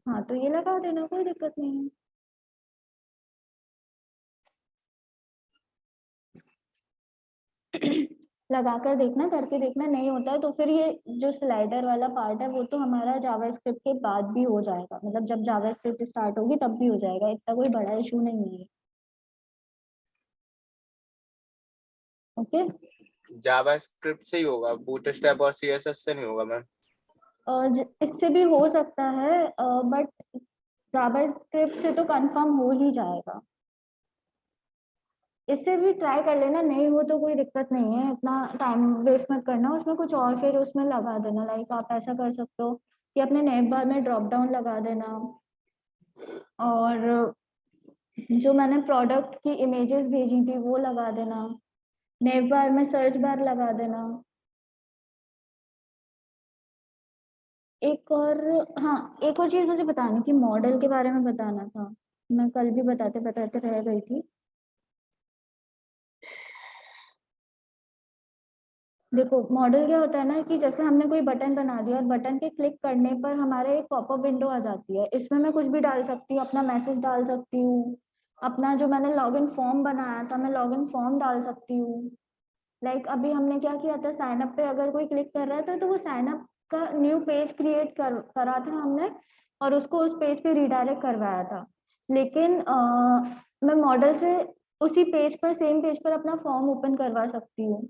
हाँ तो ये लगा देना, कोई दिक्कत नहीं है। लगा कर देखना, करके देखना, नहीं होता है तो फिर ये जो स्लाइडर वाला पार्ट है वो तो हमारा जावास्क्रिप्ट के बाद भी हो जाएगा, मतलब जब जावास्क्रिप्ट स्टार्ट होगी तब भी हो जाएगा, इतना कोई बड़ा इशू नहीं है। ओके। जावास्क्रिप्ट से ही होगा, बूटस्ट्रैप और सीएसएस से नहीं होगा मैम? और इससे भी हो सकता है, बट जावास्क्रिप्ट से तो कंफर्म हो ही जाएगा। इससे भी ट्राई कर लेना, नहीं हो तो कोई दिक्कत नहीं है, इतना टाइम वेस्ट मत करना उसमें कुछ और, फिर उसमें लगा देना। लाइक आप ऐसा कर सकते हो कि अपने नेम बार में ड्रॉप डाउन लगा देना, और जो मैंने प्रोडक्ट की इमेजेस भेजी थी वो लगा देना, नेम बार में सर्च बार लगा देना। एक और, हाँ, एक और चीज मुझे बतानी थी, मॉडल के बारे में बताना था, मैं कल भी बताते बताते रह गई थी। देखो मॉडल क्या होता है ना, कि जैसे हमने कोई बटन बना दिया और बटन के क्लिक करने पर हमारे एक पॉपअप विंडो आ जाती है, इसमें मैं कुछ भी डाल सकती हूँ, अपना मैसेज डाल सकती हूँ, अपना जो मैंने लॉगिन फॉर्म बनाया था मैं लॉगिन फॉर्म डाल सकती हूँ। लाइक अभी हमने क्या किया था, साइन अप पे अगर कोई क्लिक कर रहा था तो वो साइन अप का न्यू पेज क्रिएट करा था हमने, और उसको उस पेज पे रिडायरेक्ट करवाया था। लेकिन मैं मॉडल से उसी पेज पर, सेम पेज पर अपना फॉर्म ओपन करवा सकती हूँ।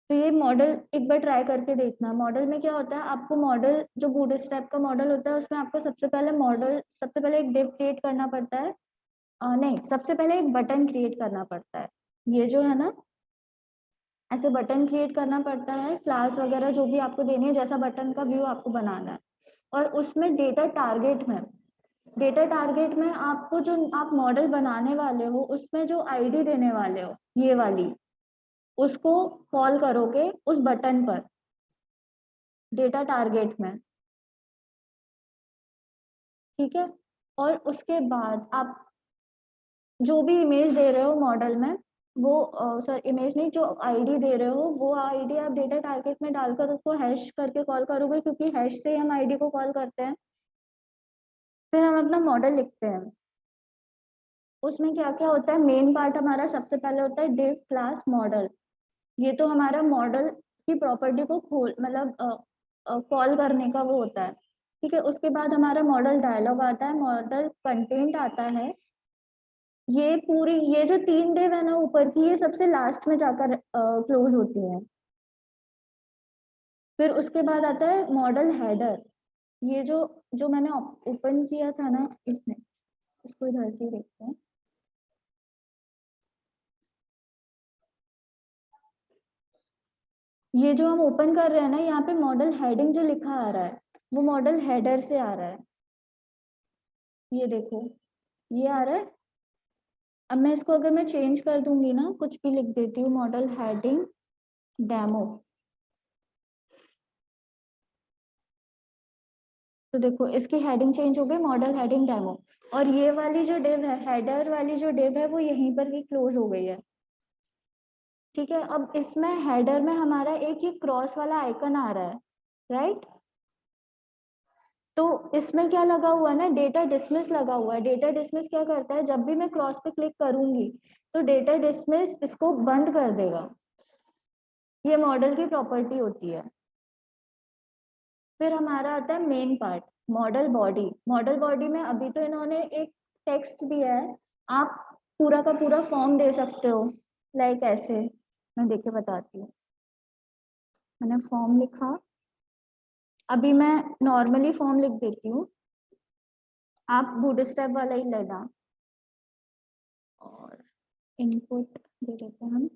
तो ये मॉडल एक बार ट्राई करके देखना। मॉडल में क्या होता है, आपको मॉडल जो बूटस्ट्रैप का मॉडल होता है उसमें आपको सबसे पहले एक डिव क्रिएट करना पड़ता है, नहीं, सबसे पहले एक बटन क्रिएट करना पड़ता है। ये जो है ना, ऐसे बटन क्रिएट करना पड़ता है, क्लास वगैरह जो भी आपको देनी है, जैसा बटन का व्यू आपको बनाना है। और उसमें डेटा टारगेट में आपको जो आप मॉडल बनाने वाले हो उसमें जो आईडी देने वाले हो, ये वाली, उसको कॉल करोगे उस बटन पर डेटा टारगेट में, ठीक है। और उसके बाद आप जो भी इमेज दे रहे हो मॉडल में, वो सर इमेज नहीं, जो आईडी दे रहे हो वो आईडी आप डेटा टारगेट में डालकर उसको हैश करके कॉल करोगे, क्योंकि हैश से हम आईडी को कॉल करते हैं। फिर हम अपना मॉडल लिखते हैं। उसमें क्या क्या होता है, मेन पार्ट हमारा सबसे पहले होता है डिव क्लास मॉडल। ये तो हमारा मॉडल की प्रॉपर्टी को खोल, मतलब कॉल करने का वो होता है, ठीक है। उसके बाद हमारा मॉडल डायलॉग आता है, मॉडल कंटेंट आता है। ये जो 3 डिव है ना ऊपर की, ये सबसे लास्ट में जाकर क्लोज होती है। फिर उसके बाद आता है मॉडल हेडर। ये जो मैंने ओपन किया था ना, इसको इधर से देखते हैं। ये जो हम ओपन कर रहे हैं ना, यहाँ पे मॉडल हेडिंग जो लिखा आ रहा है वो मॉडल हेडर से आ रहा है। ये देखो, ये आ रहा है। अब मैं इसको अगर मैं चेंज कर दूंगी ना, कुछ भी लिख देती हूँ, मॉडल हेडिंग डेमो, तो देखो इसकी हेडिंग चेंज हो गई, मॉडल हेडिंग डेमो। और ये वाली जो डिव है, हेडर वाली जो डिव है, वो यहीं पर ही क्लोज हो गई है। ठीक है, अब इसमें हेडर में हमारा एक ही क्रॉस वाला आइकन आ रहा है, राइट। तो इसमें क्या लगा हुआ है ना, डेटा डिसमिस लगा हुआ है। डेटा डिसमिस क्या करता है, जब भी मैं क्रॉस पे क्लिक करूंगी तो डेटा डिसमिस इसको बंद कर देगा। ये मॉडल की प्रॉपर्टी होती है। फिर हमारा आता है main part, model body. Model body में अभी तो इन्होंने एक टेक्स्ट दिया है, आप पूरा का पूरा फॉर्म दे सकते हो। लाइक ऐसे, मैं देख के बताती हूँ। मैंने फॉर्म लिखा, अभी मैं नॉर्मली फॉर्म लिख देती हूँ, आप बूटस्ट्रैप वाला ही लेना। और इनपुट दे देते हैं हम,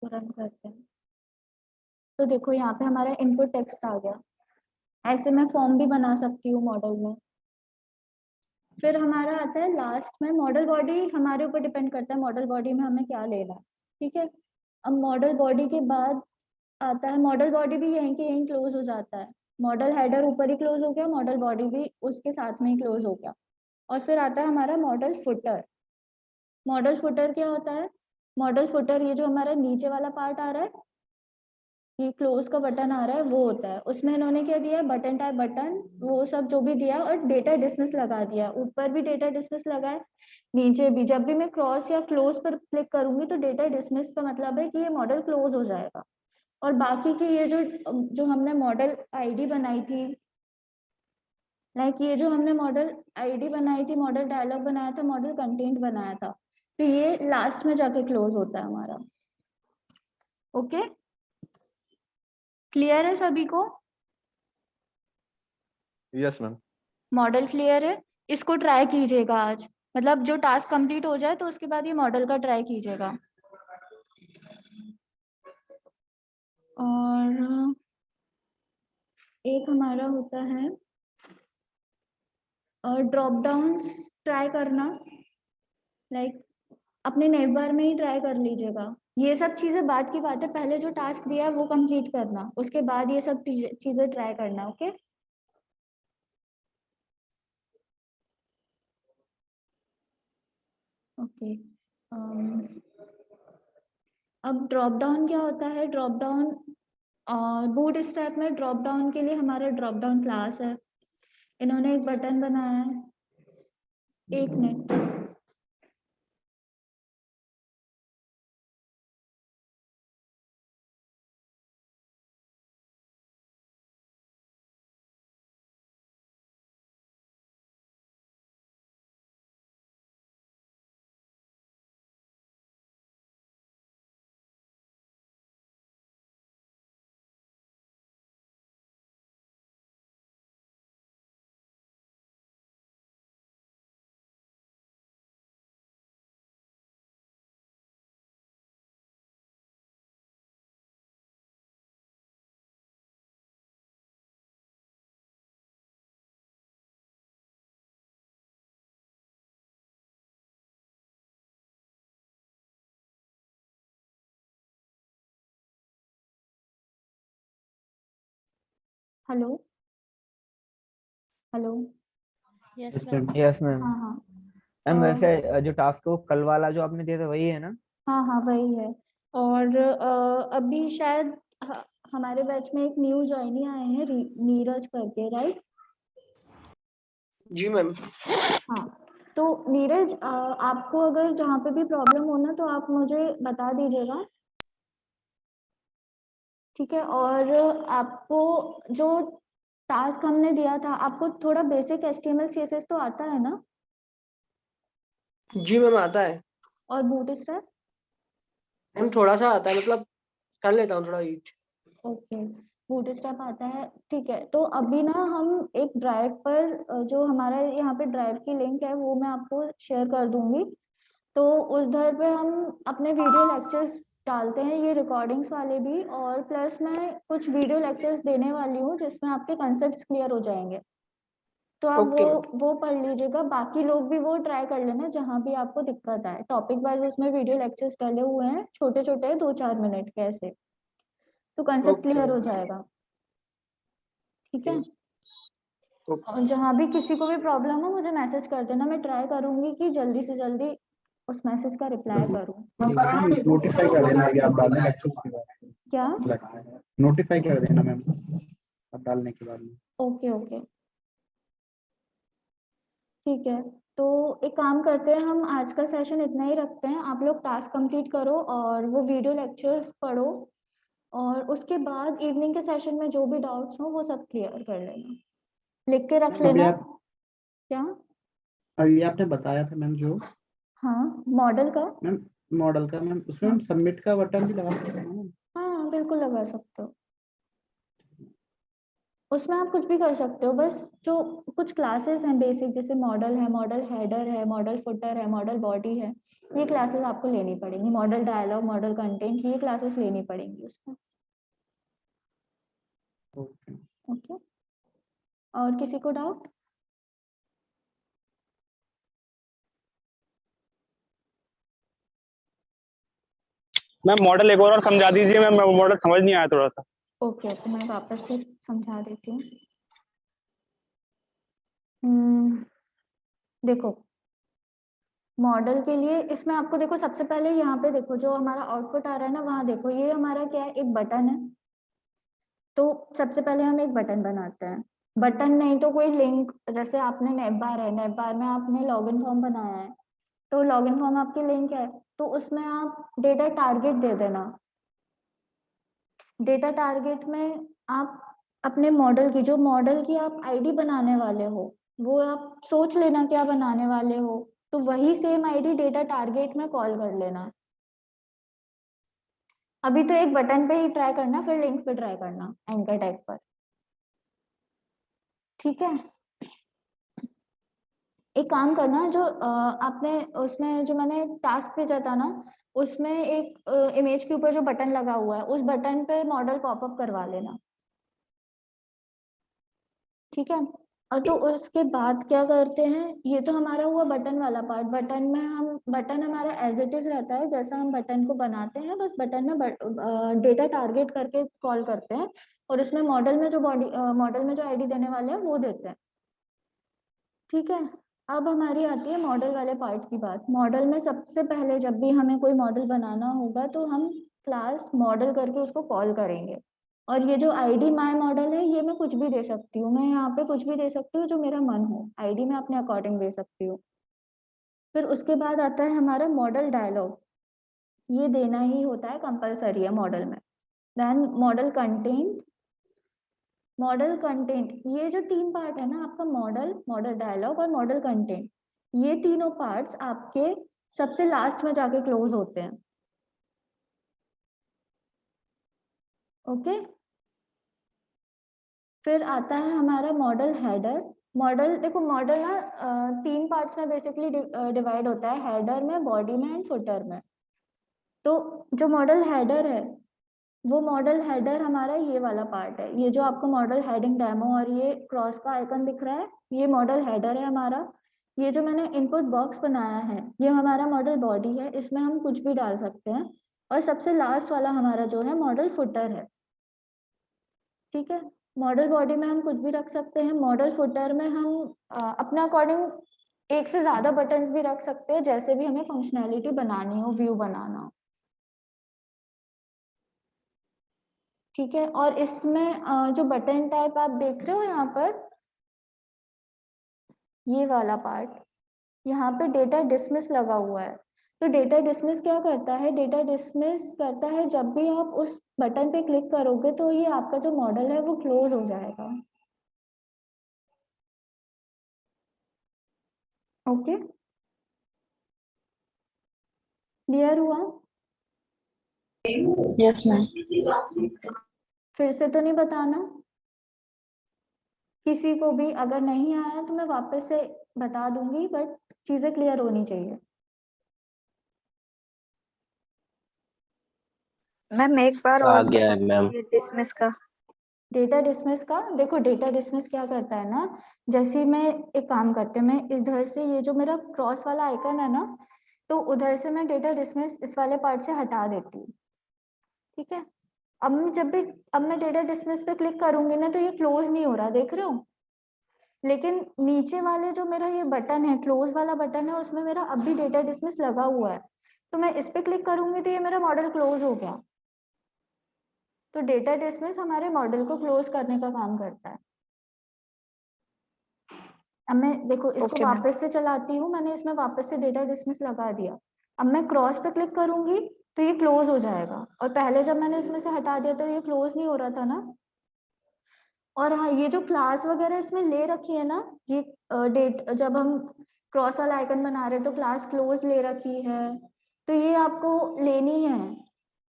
रन करते हैं। तो देखो यहाँ पे हमारा इनपुट टेक्स्ट आ गया। ऐसे मैं फॉर्म भी बना सकती हूँ मॉडल में। फिर हमारा आता है लास्ट में मॉडल बॉडी। हमारे ऊपर डिपेंड करता है मॉडल बॉडी में हमें क्या लेना है। ठीक है, अब मॉडल बॉडी के बाद आता है, मॉडल बॉडी भी यहीं के यहीं क्लोज हो जाता है। मॉडल हेडर ऊपर ही क्लोज हो गया, मॉडल बॉडी भी उसके साथ में ही क्लोज हो गया। और फिर आता है हमारा मॉडल फुटर। मॉडल फुटर क्या होता है, मॉडल फुटर ये जो हमारा नीचे वाला पार्ट आ रहा है, ये क्लोज का बटन आ रहा है, वो होता है। उसमें इन्होंने क्या दिया है, बटन टाइप बटन, वो सब जो भी दिया, और डेटा डिसमिस लगा दिया। ऊपर भी डेटा डिसमिस लगा है, नीचे भी। जब भी मैं क्रॉस या क्लोज पर क्लिक करूंगी तो डेटा डिसमिस का मतलब है कि ये मॉडल क्लोज हो जाएगा। और बाकी की ये जो हमने मॉडल आईडी बनाई थी, लाइक ये जो हमने मॉडल आईडी बनाई थी, मॉडल डायलॉग बनाया था, मॉडल कंटेंट बनाया था, तो ये लास्ट में जाके क्लोज होता है हमारा। ओके, क्लियर है सभी को? Yes ma'am. मॉडल क्लियर है? इसको ट्राई कीजिएगा आज, मतलब जो टास्क कंप्लीट हो जाए तो उसके बाद ये मॉडल का ट्राई कीजिएगा। और एक हमारा होता है और ड्रॉप डाउन ट्राई करना, लाइक अपने नेव बार में ही ट्राई कर लीजिएगा। ये सब चीजें बाद की बात है, पहले जो टास्क दिया है वो कंप्लीट करना, उसके बाद ये सब चीजें ट्राई करना। Okay, okay. अब ड्रॉप डाउन क्या होता है, ड्रॉप डाउन बूट स्ट्रैप में ड्रॉप डाउन के लिए हमारा ड्रॉप डाउन क्लास है। इन्होंने एक बटन बनाया है, एक minute. Hello, hello. Yes Yes, ma'am. ma'am. Yes ma'am. हाँ हाँ मैम वैसे जो टास्क है वो कल वाला जो आपने दिया था वही है ना? हाँ हाँ वही है। और अभी शायद हमारे बैच में एक न्यू ज्वाइनी आए हैं, नीरज करके, राइट? जी मैम। हाँ, तो नीरज आपको अगर जहाँ पे भी प्रॉब्लम हो ना तो आप मुझे बता दीजिएगा, ठीक है? और आपको जो टास्क हमने दिया था आपको, थोड़ा बेसिक HTML CSS तो आता है ना? जी मैम आता है। और बूटस्ट्रैप? मैम थोड़ा सा आता है, मतलब कर लेता हूँ थोड़ा यूज। ओके, बूटस्ट्रैप आता है, ठीक है। तो अभी ना हम एक ड्राइव पर जो हमारा यहाँ पे ड्राइव की लिंक है वो मैं आपको शेयर कर दूंगी। तो उधर पे हम अपने वीडियो लेक्चर्स डालते हैं, ये रिकॉर्डिंग्स वाले भी, और प्लस मैं कुछ वीडियो लेक्चर्स देने वाली हूँ जिसमें आपके कंसेप्ट्स क्लियर हो जाएंगे। तो आप वो पढ़ लीजिएगा, बाकी लोग भी वो ट्राई कर लेना जहाँ भी आपको दिक्कत आए। टॉपिक वाइज इसमें वीडियो लेक्चर्स डले हुए हैं, छोटे छोटे 2-4 मिनट के ऐसे, तो कंसेप्ट क्लियर हो जाएगा। ठीक है, और जहाँ भी किसी को भी प्रॉब्लम हो मुझे मैसेज कर देना, मैं ट्राई करूंगी कि जल्दी से जल्दी उस मैसेज का रिप्लाई करूँ। नोटिफाई कर देना कि आप डालने लेक्चर्स के बाद। क्या? नोटिफाई कर देना मैम आप डालने के बाद में। ओके ओके, ठीक है। तो एक काम करते हैं, हम आज का सेशन इतना ही रखते हैं। आप लोग टास्क कंप्लीट करो और वो वीडियो लेक्चर्स पढ़ो, और उसके बाद इवनिंग के सेशन में जो भी डाउट्स हो वो सब क्लियर कर लेना, लिख के रख लेना। क्या अभी आपने बताया था मैम जो, हाँ मॉडल का, मैम मॉडल का मैम, उसमें हम सबमिट का बटन भी लगा सकते हैं? हाँ बिल्कुल लगा सकते हो, उसमें आप कुछ भी कर सकते हो। बस जो कुछ क्लासेस हैं बेसिक, जैसे मॉडल है, मॉडल हेडर है, मॉडल फुटर है, मॉडल बॉडी है, ये क्लासेस आपको लेनी पड़ेंगी। मॉडल डायलॉग, मॉडल कंटेंट, ये क्लासेस लेनी पड़ेंगी उसमें। ओके, और किसी को डाउट? मैम मॉडल एक और समझा दीजिए मैम, मॉडल समझ नहीं आया थोड़ा सा। ओके ओके, मैं वापस से समझा देती हूँ। देखो मॉडल के लिए इसमें आपको देखो, सबसे पहले यहाँ पे देखो जो हमारा आउटपुट आ रहा है ना, वहाँ देखो ये हमारा क्या है, एक बटन है। तो सबसे पहले हम एक बटन बनाते हैं, बटन नहीं तो कोई लिंक, जैसे आपने नेटबार है, नेटबार में आपने लॉगिन फॉर्म बनाया है, तो लॉगिन फॉर्म आपकी लिंक है, तो उसमें आप डेटा टारगेट दे देना। डेटा टारगेट में आप अपने मॉडल की, जो मॉडल की आप आईडी बनाने वाले हो वो आप सोच लेना क्या बनाने वाले हो, तो वही सेम आईडी डेटा टारगेट में कॉल कर लेना। अभी तो एक बटन पे ही ट्राई करना, फिर लिंक पे ट्राई करना, एंकर टैग पर। ठीक है, एक काम करना, जो आपने उसमें जो मैंने टास्क भेजा था ना, उसमें एक इमेज के ऊपर जो बटन लगा हुआ है उस बटन पे मॉडल पॉपअप करवा लेना। ठीक है, और तो उसके बाद क्या करते हैं, ये तो हमारा हुआ बटन वाला पार्ट। बटन में हम, बटन हमारा एज इट इज रहता है जैसा हम बटन को बनाते हैं, बस बटन में डेटा टारगेट करके कॉल करते हैं, और उसमें मॉडल में जो मॉडल में जो आईडी देने वाले हैं वो देते हैं। ठीक है, अब हमारी आती है मॉडल वाले पार्ट की बात। मॉडल में सबसे पहले जब भी हमें कोई मॉडल बनाना होगा तो हम क्लास मॉडल करके उसको कॉल करेंगे, और ये जो आईडी माय मॉडल है ये मैं कुछ भी दे सकती हूँ, मैं यहाँ पे कुछ भी दे सकती हूँ जो मेरा मन हो, आईडी मैं अपने अकॉर्डिंग दे सकती हूँ। फिर उसके बाद आता है हमारा मॉडल डायलॉग, ये देना ही होता है, कंपलसरी है मॉडल में। Then model content, model content, ये जो 3 पार्ट है ना आपका, मॉडल, मॉडल डायलॉग और मॉडल कंटेंट, ये तीनों पार्ट्स आपके सबसे लास्ट में जाके क्लोज होते हैं। ओके, फिर आता है हमारा मॉडल हेडर। मॉडल देखो, मॉडल ना 3 पार्ट्स में बेसिकली डिवाइड होता है, हेडर में, बॉडी में एंड फुटर में। तो जो मॉडल हेडर है, वो मॉडल हेडर हमारा ये वाला पार्ट है, ये जो आपको मॉडल हेडिंग डेमो और ये क्रॉस का आइकन दिख रहा है, ये मॉडल हेडर है हमारा। ये जो मैंने इनपुट बॉक्स बनाया है ये हमारा मॉडल बॉडी है, इसमें हम कुछ भी डाल सकते हैं। और सबसे लास्ट वाला हमारा जो है मॉडल फुटर है। ठीक है, मॉडल बॉडी में हम कुछ भी रख सकते हैं, मॉडल फुटर में हम अपने अकॉर्डिंग एक से ज्यादा बटन्स भी रख सकते हैं, जैसे भी हमें फंक्शनैलिटी बनानी हो, व्यू बनाना हो। ठीक है, और इसमें जो बटन टाइप आप देख रहे हो यहाँ पर, ये वाला पार्ट, यहाँ पे डेटा डिसमिस लगा हुआ है। तो डेटा डिसमिस क्या करता है, डेटा डिसमिस करता है जब भी आप उस बटन पे क्लिक करोगे तो ये आपका जो मॉडल है वो क्लोज हो जाएगा। ओके, क्लियर हुआ? Yes ma'am. फिर से तो नहीं बताना किसी को भी, अगर नहीं आया तो मैं वापस से बता दूंगी, बट चीजें क्लियर होनी चाहिए। मैम एक बार आ और गया है मैम। डिसमिस का। डेटा डिसमिस का देखो, डेटा डिसमिस क्या करता है ना, जैसे मैं एक काम करते हैं, मैं इधर से ये जो मेरा क्रॉस वाला आइकन है ना, तो उधर से मैं डेटा डिसमिस इस वाले पार्ट से हटा देती हूँ। ठीक है, अब मैं डेटा डिसमिस पे क्लिक करूंगी ना, तो ये क्लोज नहीं हो रहा, देख रहे हो? लेकिन नीचे वाले जो मेरा ये बटन है, क्लोज वाला बटन है, उसमें मेरा अब भी डेटा डिसमिस लगा हुआ है, तो मैं इस पे क्लिक करूंगी तो ये मेरा मॉडल क्लोज हो गया। तो डेटा डिसमिस हमारे मॉडल को क्लोज करने का काम करता है। अब मैं देखो इसको Okay, ma'am. वापस से चलाती हूँ, मैंने इसमें वापस से डेटा डिसमिस लगा दिया। अब मैं क्रॉस पे क्लिक करूंगी तो ये क्लोज हो जाएगा, और पहले जब मैंने इसमें से हटा दिया तो ये क्लोज नहीं हो रहा था ना। और हाँ, ये जो क्लास वगैरह इसमें ले रखी है ना, ये डेट जब हम क्रॉस वाला आइकन बना रहे हैं तो क्लास क्लोज ले रखी है, तो ये आपको लेनी है,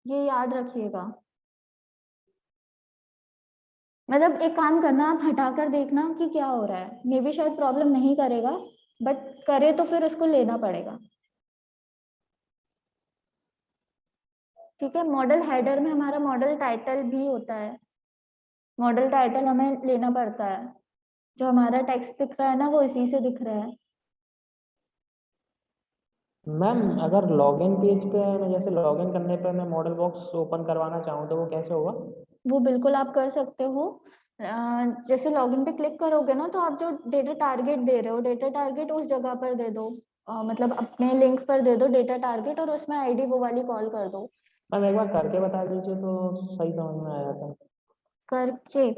ये याद रखिएगा। मतलब एक काम करना, आप हटा कर देखना कि क्या हो रहा है, मे बी शायद प्रॉब्लम नहीं करेगा, बट करे तो फिर उसको लेना पड़ेगा। ठीक है, मॉडल हेडर में हमारा मॉडल टाइटल भी होता है, मॉडल टाइटल हमें लेना पड़ता है। जो हमारा टेक्स्ट दिख रहा है ना, वो इसी से दिख रहा है। मैम अगर लॉगिन पेज पे मैं जैसे लॉगिन करने पे मैं मॉडल बॉक्स ओपन करवाना चाहूँ तो वो कैसे होगा? वो बिल्कुल आप कर सकते हो। जैसे लॉगिन पे क्लिक करोगे ना, तो आप जो डेटा टारगेट दे रहे हो, डेटा टारगेट उस जगह पर दे दो, मतलब अपने लिंक पर दे दो डेटा टारगेट, और उसमें आईडी वो वाली कॉल कर दो। मैम एक बार करके बता दीजिए तो सही समझ में आया था। करके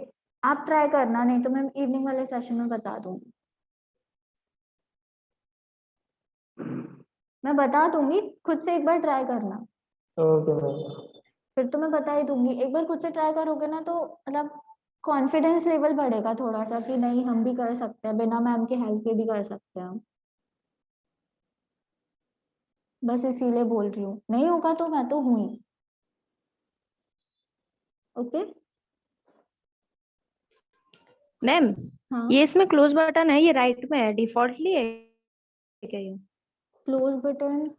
आप ट्राई करना, नहीं तो मैं इवनिंग वाले सेशन में बता दूंगी। मैं बता दूंगी, खुद से एक बार ट्राई करना, ओके मैम। फिर तो मैं बता ही दूंगी। एक बार खुद से ट्राई करोगे ना, तो मतलब कॉन्फिडेंस लेवल बढ़ेगा थोड़ा सा, कि नहीं हम भी कर सकते हैं, बिना मैम के हेल्प के भी कर सकते हैं हम। बस इसीलिए बोल रही हूँ, नहीं होगा तो मैं तो हूँ ही। ओके मैम हाँ, ये इसमें क्लोज बटन है, ये राइट में है, डिफॉल्टली है क्या ये? क्लोज बटन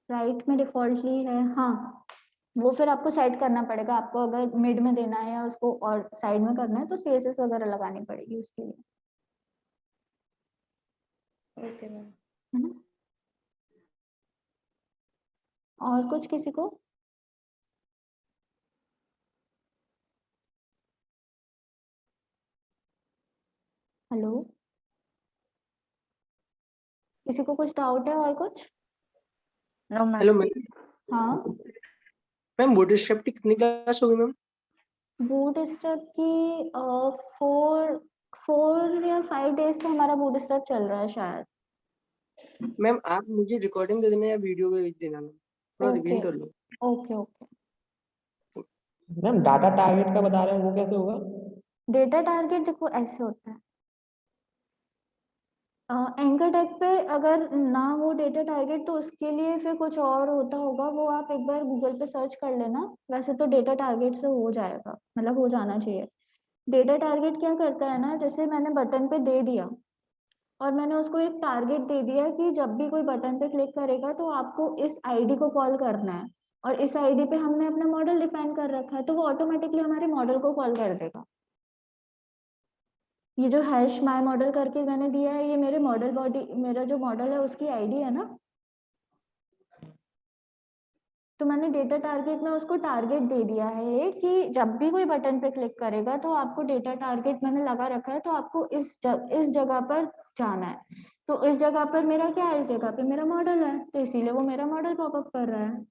राइट में डिफॉल्टली है, हाँ। वो फिर आपको सेट करना पड़ेगा, आपको अगर मिड में देना है या उसको और साइड में करना है तो सीएसएस वगैरह लगानी पड़ेगी उसके लिए, ओके मैम। है ना? और कुछ किसी को? हेलो, किसी को कुछ डाउट है और कुछ? No ma'am. Hello ma'am. हाँ, मैम बूटस्ट्रैप की कितनी क्लास होगी मैम? बूटस्ट्रैप की 4 या 5 डेज से हमारा बूटस्ट्रैप चल रहा है शायद। मैम आप मुझे रिकॉर्डिंग दे देना या वीडियो भेज देना, मैम थोड़ा ओके रिवीन कर लो। Okay okay. Ma'am data target का बता रहे हैं वो कैसे होगा? डेटा टारगेट देखो ऐसे होता है, एंकर टैग पे अगर ना हो डेटा टारगेट तो उसके लिए फिर कुछ और होता होगा, वो आप एक बार गूगल पे सर्च कर लेना। वैसे तो डेटा टारगेट से हो जाएगा, मतलब हो जाना चाहिए। डेटा टारगेट क्या करता है ना, जैसे मैंने बटन पे दे दिया और मैंने उसको एक टारगेट दे दिया कि जब भी कोई बटन पे क्लिक करेगा तो आपको इस आईडी को कॉल करना है, और इस आईडी पे हमने अपना मॉडल डिफाइन कर रखा है, तो वो ऑटोमेटिकली हमारे मॉडल को कॉल कर देगा। ये जो हैश माय मॉडल करके मैंने दिया है, ये मेरे मॉडल बॉडी, मेरा जो मॉडल है उसकी आईडी है ना, तो मैंने डेटा टारगेट में उसको टारगेट दे दिया है कि जब भी कोई बटन पे क्लिक करेगा तो आपको डेटा टारगेट मैंने लगा रखा है, तो आपको इस जगह पर जाना है। तो इस जगह पर मेरा क्या है, इस जगह पे मेरा मॉडल है, तो इसीलिए वो मेरा मॉडल पॉपअप कर रहा है।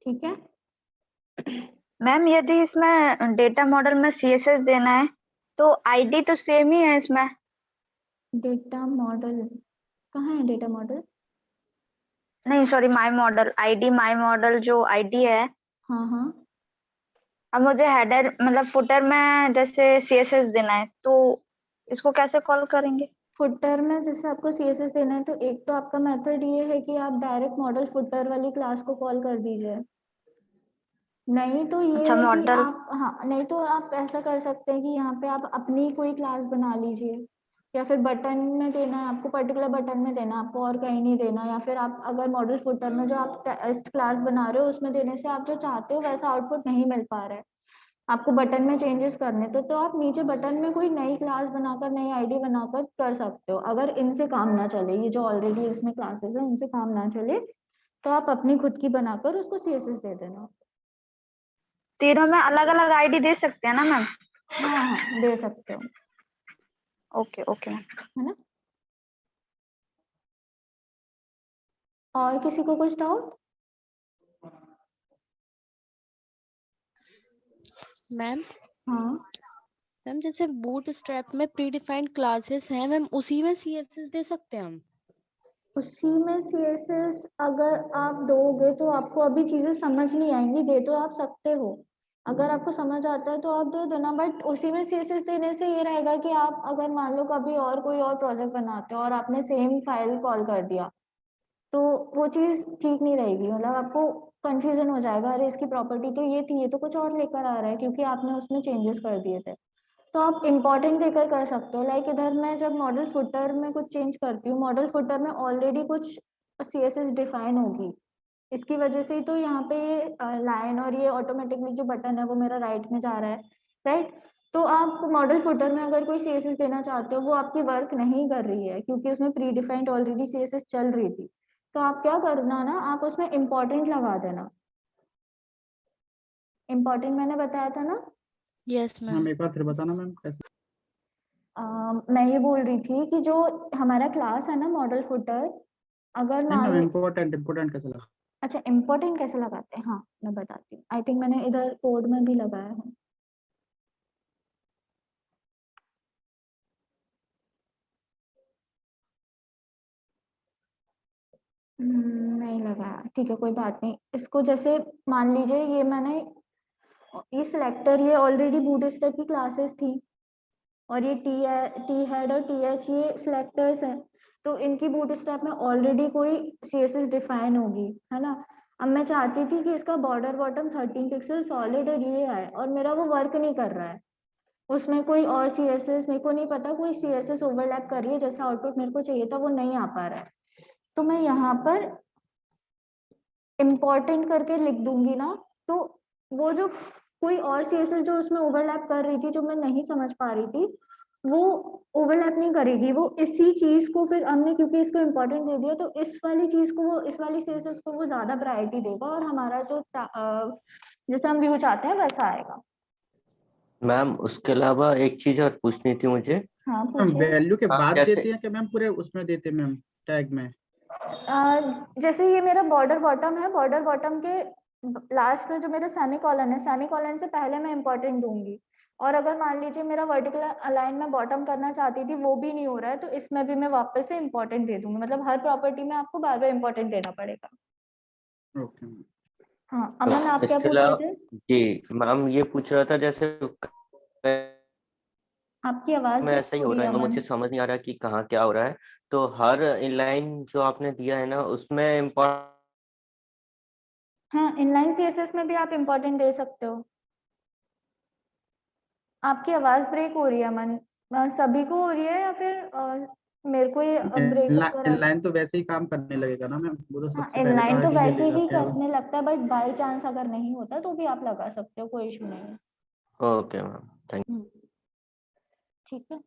ठीक है, मैम यदि इसमें डेटा मॉडल में सीएसएस देना है तो आईडी तो सेम ही है इसमें। डेटा मॉडल कहाँ है? डेटा मॉडल नहीं sorry, my model ID, my model जो आईडी है हाँ हाँ, अब मुझे हेडर मतलब फुटर में जैसे सीएसएस देना है, तो इसको कैसे कॉल करेंगे? फुटर में जैसे आपको सीएसएस देना है, तो एक तो आपका मेथड ये है कि आप डायरेक्ट मॉडल फुटर वाली क्लास को कॉल कर दीजिए। नहीं तो ये अच्छा, है कि मॉडल। आप, हाँ, नहीं तो आप ऐसा कर सकते हैं कि यहाँ पे आप अपनी कोई क्लास बना लीजिए, या फिर बटन में देना है आपको, पर्टिकुलर बटन में देना आपको और कहीं नहीं देना, या फिर आप अगर मॉडल फुटर में जो आप टेस्ट क्लास बना रहे हो उसमें देने से आप जो चाहते हो वैसा आउटपुट नहीं मिल पा रहा है, आपको बटन में चेंजेस करने, तो आप नीचे बटन में कोई नई क्लास बनाकर, नई आईडी बनाकर कर सकते हो। अगर इनसे काम ना चले, ये जो ऑलरेडी इसमें क्लासेस है उनसे काम ना चले, तो आप अपनी खुद की बनाकर उसको सीएसएस दे देना। तीनों में अलग अलग आईडी दे सकते हैं ना मैम? हाँ हाँ, दे सकते हो। Okay okay ma'am. है ना? और किसी को कुछ डाउट? मैम हाँ, मैम जैसे बूट स्ट्रैप में प्री डिफाइंड क्लासेस हैं मैम, उसी में सीएसएस दे सकते हैं हम? उसी में सीएसएस अगर आप दोगे तो आपको अभी चीजें समझ नहीं आएंगी, दे तो आप सकते हो, अगर आपको समझ आता है तो आप दे देना, बट उसी में सीएसएस देने से ये रहेगा कि आप अगर मान लो कभी और कोई और प्रोजेक्ट बनाते हो और आपने सेम फाइल कॉल कर दिया, तो वो चीज ठीक नहीं रहेगी, मतलब आपको कंफ्यूजन हो जाएगा, अरे इसकी प्रॉपर्टी तो ये थी, ये तो कुछ और लेकर आ रहा है क्योंकि आपने उसमें चेंजेस कर दिए थे। तो आप इम्पोर्टेंट देकर कर सकते हो, लाइक इधर मैं जब मॉडल फुटर में कुछ चेंज करती हूँ, मॉडल फुटर में ऑलरेडी कुछ सीएसएस डिफाइन होगी, इसकी वजह से ही तो यहाँ पे ये लाइन और ये ऑटोमेटिकली जो बटन है वो मेरा राइट में जा रहा है, राइट। तो आप मॉडल फुटर में अगर कोई सीएसएस देना चाहते हो, वो आपकी वर्क नहीं कर रही है क्योंकि उसमें प्री डिफाइंड ऑलरेडी सीएसएस चल रही थी, तो आप क्या करना ना, आप उसमें इम्पोर्टेंट लगा देना। इम्पोर्टेंट मैंने बताया था ना? Yes ma'am. मैम एक बार फिर बताना मैम कैसे। मैं ये बोल रही थी कि जो हमारा क्लास है ना मॉडल फुटर, अगर नहीं मान मैम, ली, इम्पोर्टेंट कैसे लगा? अच्छा इम्पोर्टेंट कैसे लगाते हैं, हाँ मैं बताती हूँ, आई थिंक मैंने इधर कोड में भी लगाया है। नहीं लगाया, ठीक है कोई बात नहीं। इसको जैसे मान लीजिए ये मैंने, ये सिलेक्टर, ये ऑलरेडी बूटस्ट्रैप की क्लासेस थी, और ये टी हेड और टी एच ये सिलेक्टर्स हैं, तो इनकी बूटस्ट्रैप में ऑलरेडी कोई सीएसएस डिफाइन होगी, है ना। अब मैं चाहती थी कि इसका बॉर्डर बॉटम 13 पिक्सल सॉलिड और ये आए, और मेरा वो वर्क नहीं कर रहा है, उसमें कोई और सीएसएस, मेरे को नहीं पता, कोई सीएसएस ओवरलैप कर रही है, जैसा आउटपुट मेरे को चाहिए था वो नहीं आ पा रहा है, तो मैं यहाँ पर इम्पोर्टेंट करके लिख दूंगी ना, तो वो जो कोई और सीएसएस जो उसमें ओवरलैप कर रही थी, जो मैं नहीं समझ पा रही थी, वो ओवरलैप नहीं करेगी, वो इसी चीज को फिर हमने क्योंकि इसको इम्पोर्टेंट दे दिया, तो इस वाली चीज को वो, इस वाली सीएसएस को वो ज्यादा प्रायोरिटी देगा, और हमारा जो जैसे हम व्यू चाहते हैं वैसा आएगा। मैम उसके अलावा एक चीज और पूछनी थी मुझे। हाँ मैम पूछिए। वैल्यू के आप बाद जैसे देते हैं कि मैम पूरे उसमें देते हैं मैम, टैग में? जैसे ये मेरा बॉर्डर बॉटम है, बॉर्डर बॉटम के लास्ट में जो मेरा सेमी कॉलन है, सेमी कॉलन से पहले मैं इम्पोर्टेंट दूंगी, और अगर मान लीजिए मेरा वर्टिकल अलाइन में बॉटम करना चाहती थी, वो भी नहीं हो रहा है, तो इसमें भी मैं वापस से इम्पोर्टेंट दे दूंगी, मतलब हर प्रॉपर्टी में आपको बार बार इम्पोर्टेंट देना पड़ेगा। Okay ma'am. हाँ तो अमन, आप क्या इसके पूछ रहे अलावा थे? जी मैम ये पूछ रहा था, जैसे आपकी आवाज में ब्रेक ऐसा ही हो हो रही रहा है है, अमन। मुझे समझ नहीं आ रहा कि कहाँ क्या हो रहा है, तो हर इनलाइन जो आपने दिया है ना उसमें इम्पोर्टेंट। हाँ, इनलाइन सीएसएस में भी आप इम्पोर्टेंट दे सकते हो। आपकी आवाज ब्रेक हो रही है अमन, सभी को हो रही है या फिर मेरे को ये ब्रेक होकर? इनलाइन तो वैसे ही काम करने लगेगा ना मैम, वो तो हाँ, सबसे पहले इनलाइन कहा तो कि ये वैसे लेगा ही क्या वो। करने लगता है, बट बाय चांस अगर नहीं होता तो भी आप लगा सकते हो, कोई इशू नहीं है। ओके मैम, थैंक हम्म, ठीक है।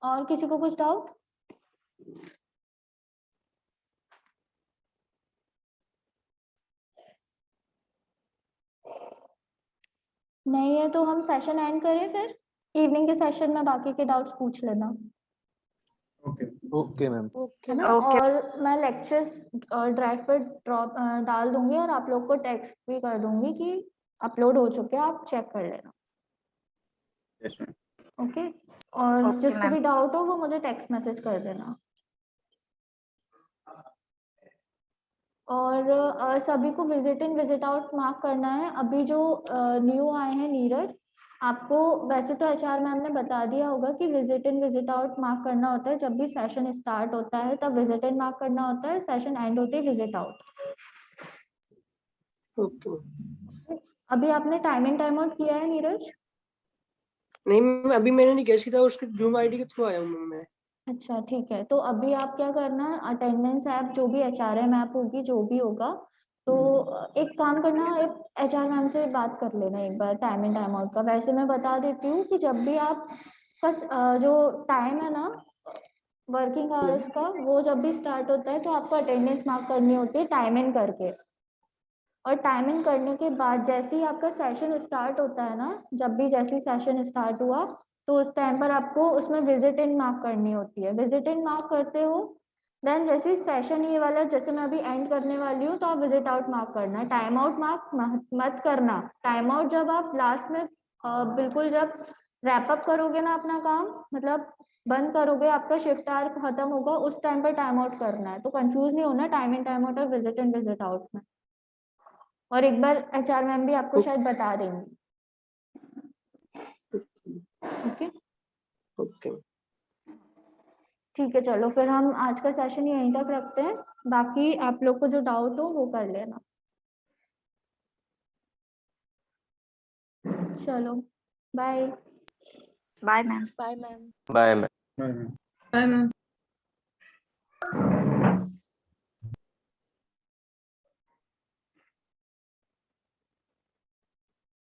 और किसी को कुछ डाउट? नहीं है तो हम सेशन एंड करें फिर, इवनिंग के सेशन में बाकी के डाउट्स पूछ लेना, ओके मैम। है ना। और मैं लेक्चर्स ड्राइव पर ड्रॉप डाल दूंगी, और आप लोग को टेक्स्ट भी कर दूंगी कि अपलोड हो चुके हैं, आप चेक कर लेना। Yes ma'am. ओके, और ओके जिसको मैम। भी डाउट हो वो मुझे टेक्स्ट मैसेज कर देना। और सभी को visit in visit out mark करना है। अभी जो न्यू आए हैं नीरज, आपको वैसे तो एचआर मैम ने बता दिया होगा कि visit in visit out mark करना होता है जब भी सेशन स्टार्ट होता है तब विजिट इन मार्क करना होता है, सेशन एंड होते ही विजिट आउट। ओके। अभी आपने टाइम इन टाइम आउट किया है नीरज? नहीं मैम, अभी मैंने नहीं किया, सीधा उसके जूम आईडी के थ्रू आया हूँ मैं। अच्छा ठीक है, तो अभी आप क्या करना है, अटेंडेंस ऐप जो भी एचआरएम ऐप होगी जो भी होगा, तो एक काम करना, एचआर मैम से बात कर लेना एक बार टाइम इन टाइम आउट का। वैसे मैं बता देती हूँ कि जब भी आप जो टाइम है ना वर्किंग आवर्स का, वो जब भी स्टार्ट होता है तो आपको अटेंडेंस मार्क करनी होती है टाइम इन करके। और टाइम इन करने के बाद जैसे ही आपका सेशन स्टार्ट होता है ना, जब भी जैसे सेशन स्टार्ट हुआ तो उस टाइम पर आपको उसमें विजिट इन मार्क करनी होती है। विजिट इन मार्क करते हो, देन जैसे सेशन ये वाला जैसे मैं अभी एंड करने वाली हूँ तो आप विजिट आउट मार्क करना। टाइम आउट मार्क मत करना। टाइम आउट जब आप लास्ट में बिल्कुल जब रैप अप करोगे ना अपना काम, मतलब बंद करोगे, आपका शिफ्ट आवर खत्म होगा, उस टाइम पर टाइम आउट करना है। तो कंफ्यूज नहीं होना टाइम इन टाइम आउट और विजिट इन विजिट आउट में। और एक बार एचआर मैम भी आपको शायद बता देंगी। ओके ओके ठीक है, चलो फिर हम आज का सेशन यहीं तक रखते हैं। बाकी आप लोग को जो डाउट हो वो कर लेना। चलो bye. Bye ma'am. Bye ma'am. Bye ma'am. हाँ, हाँ। Bye ma'am.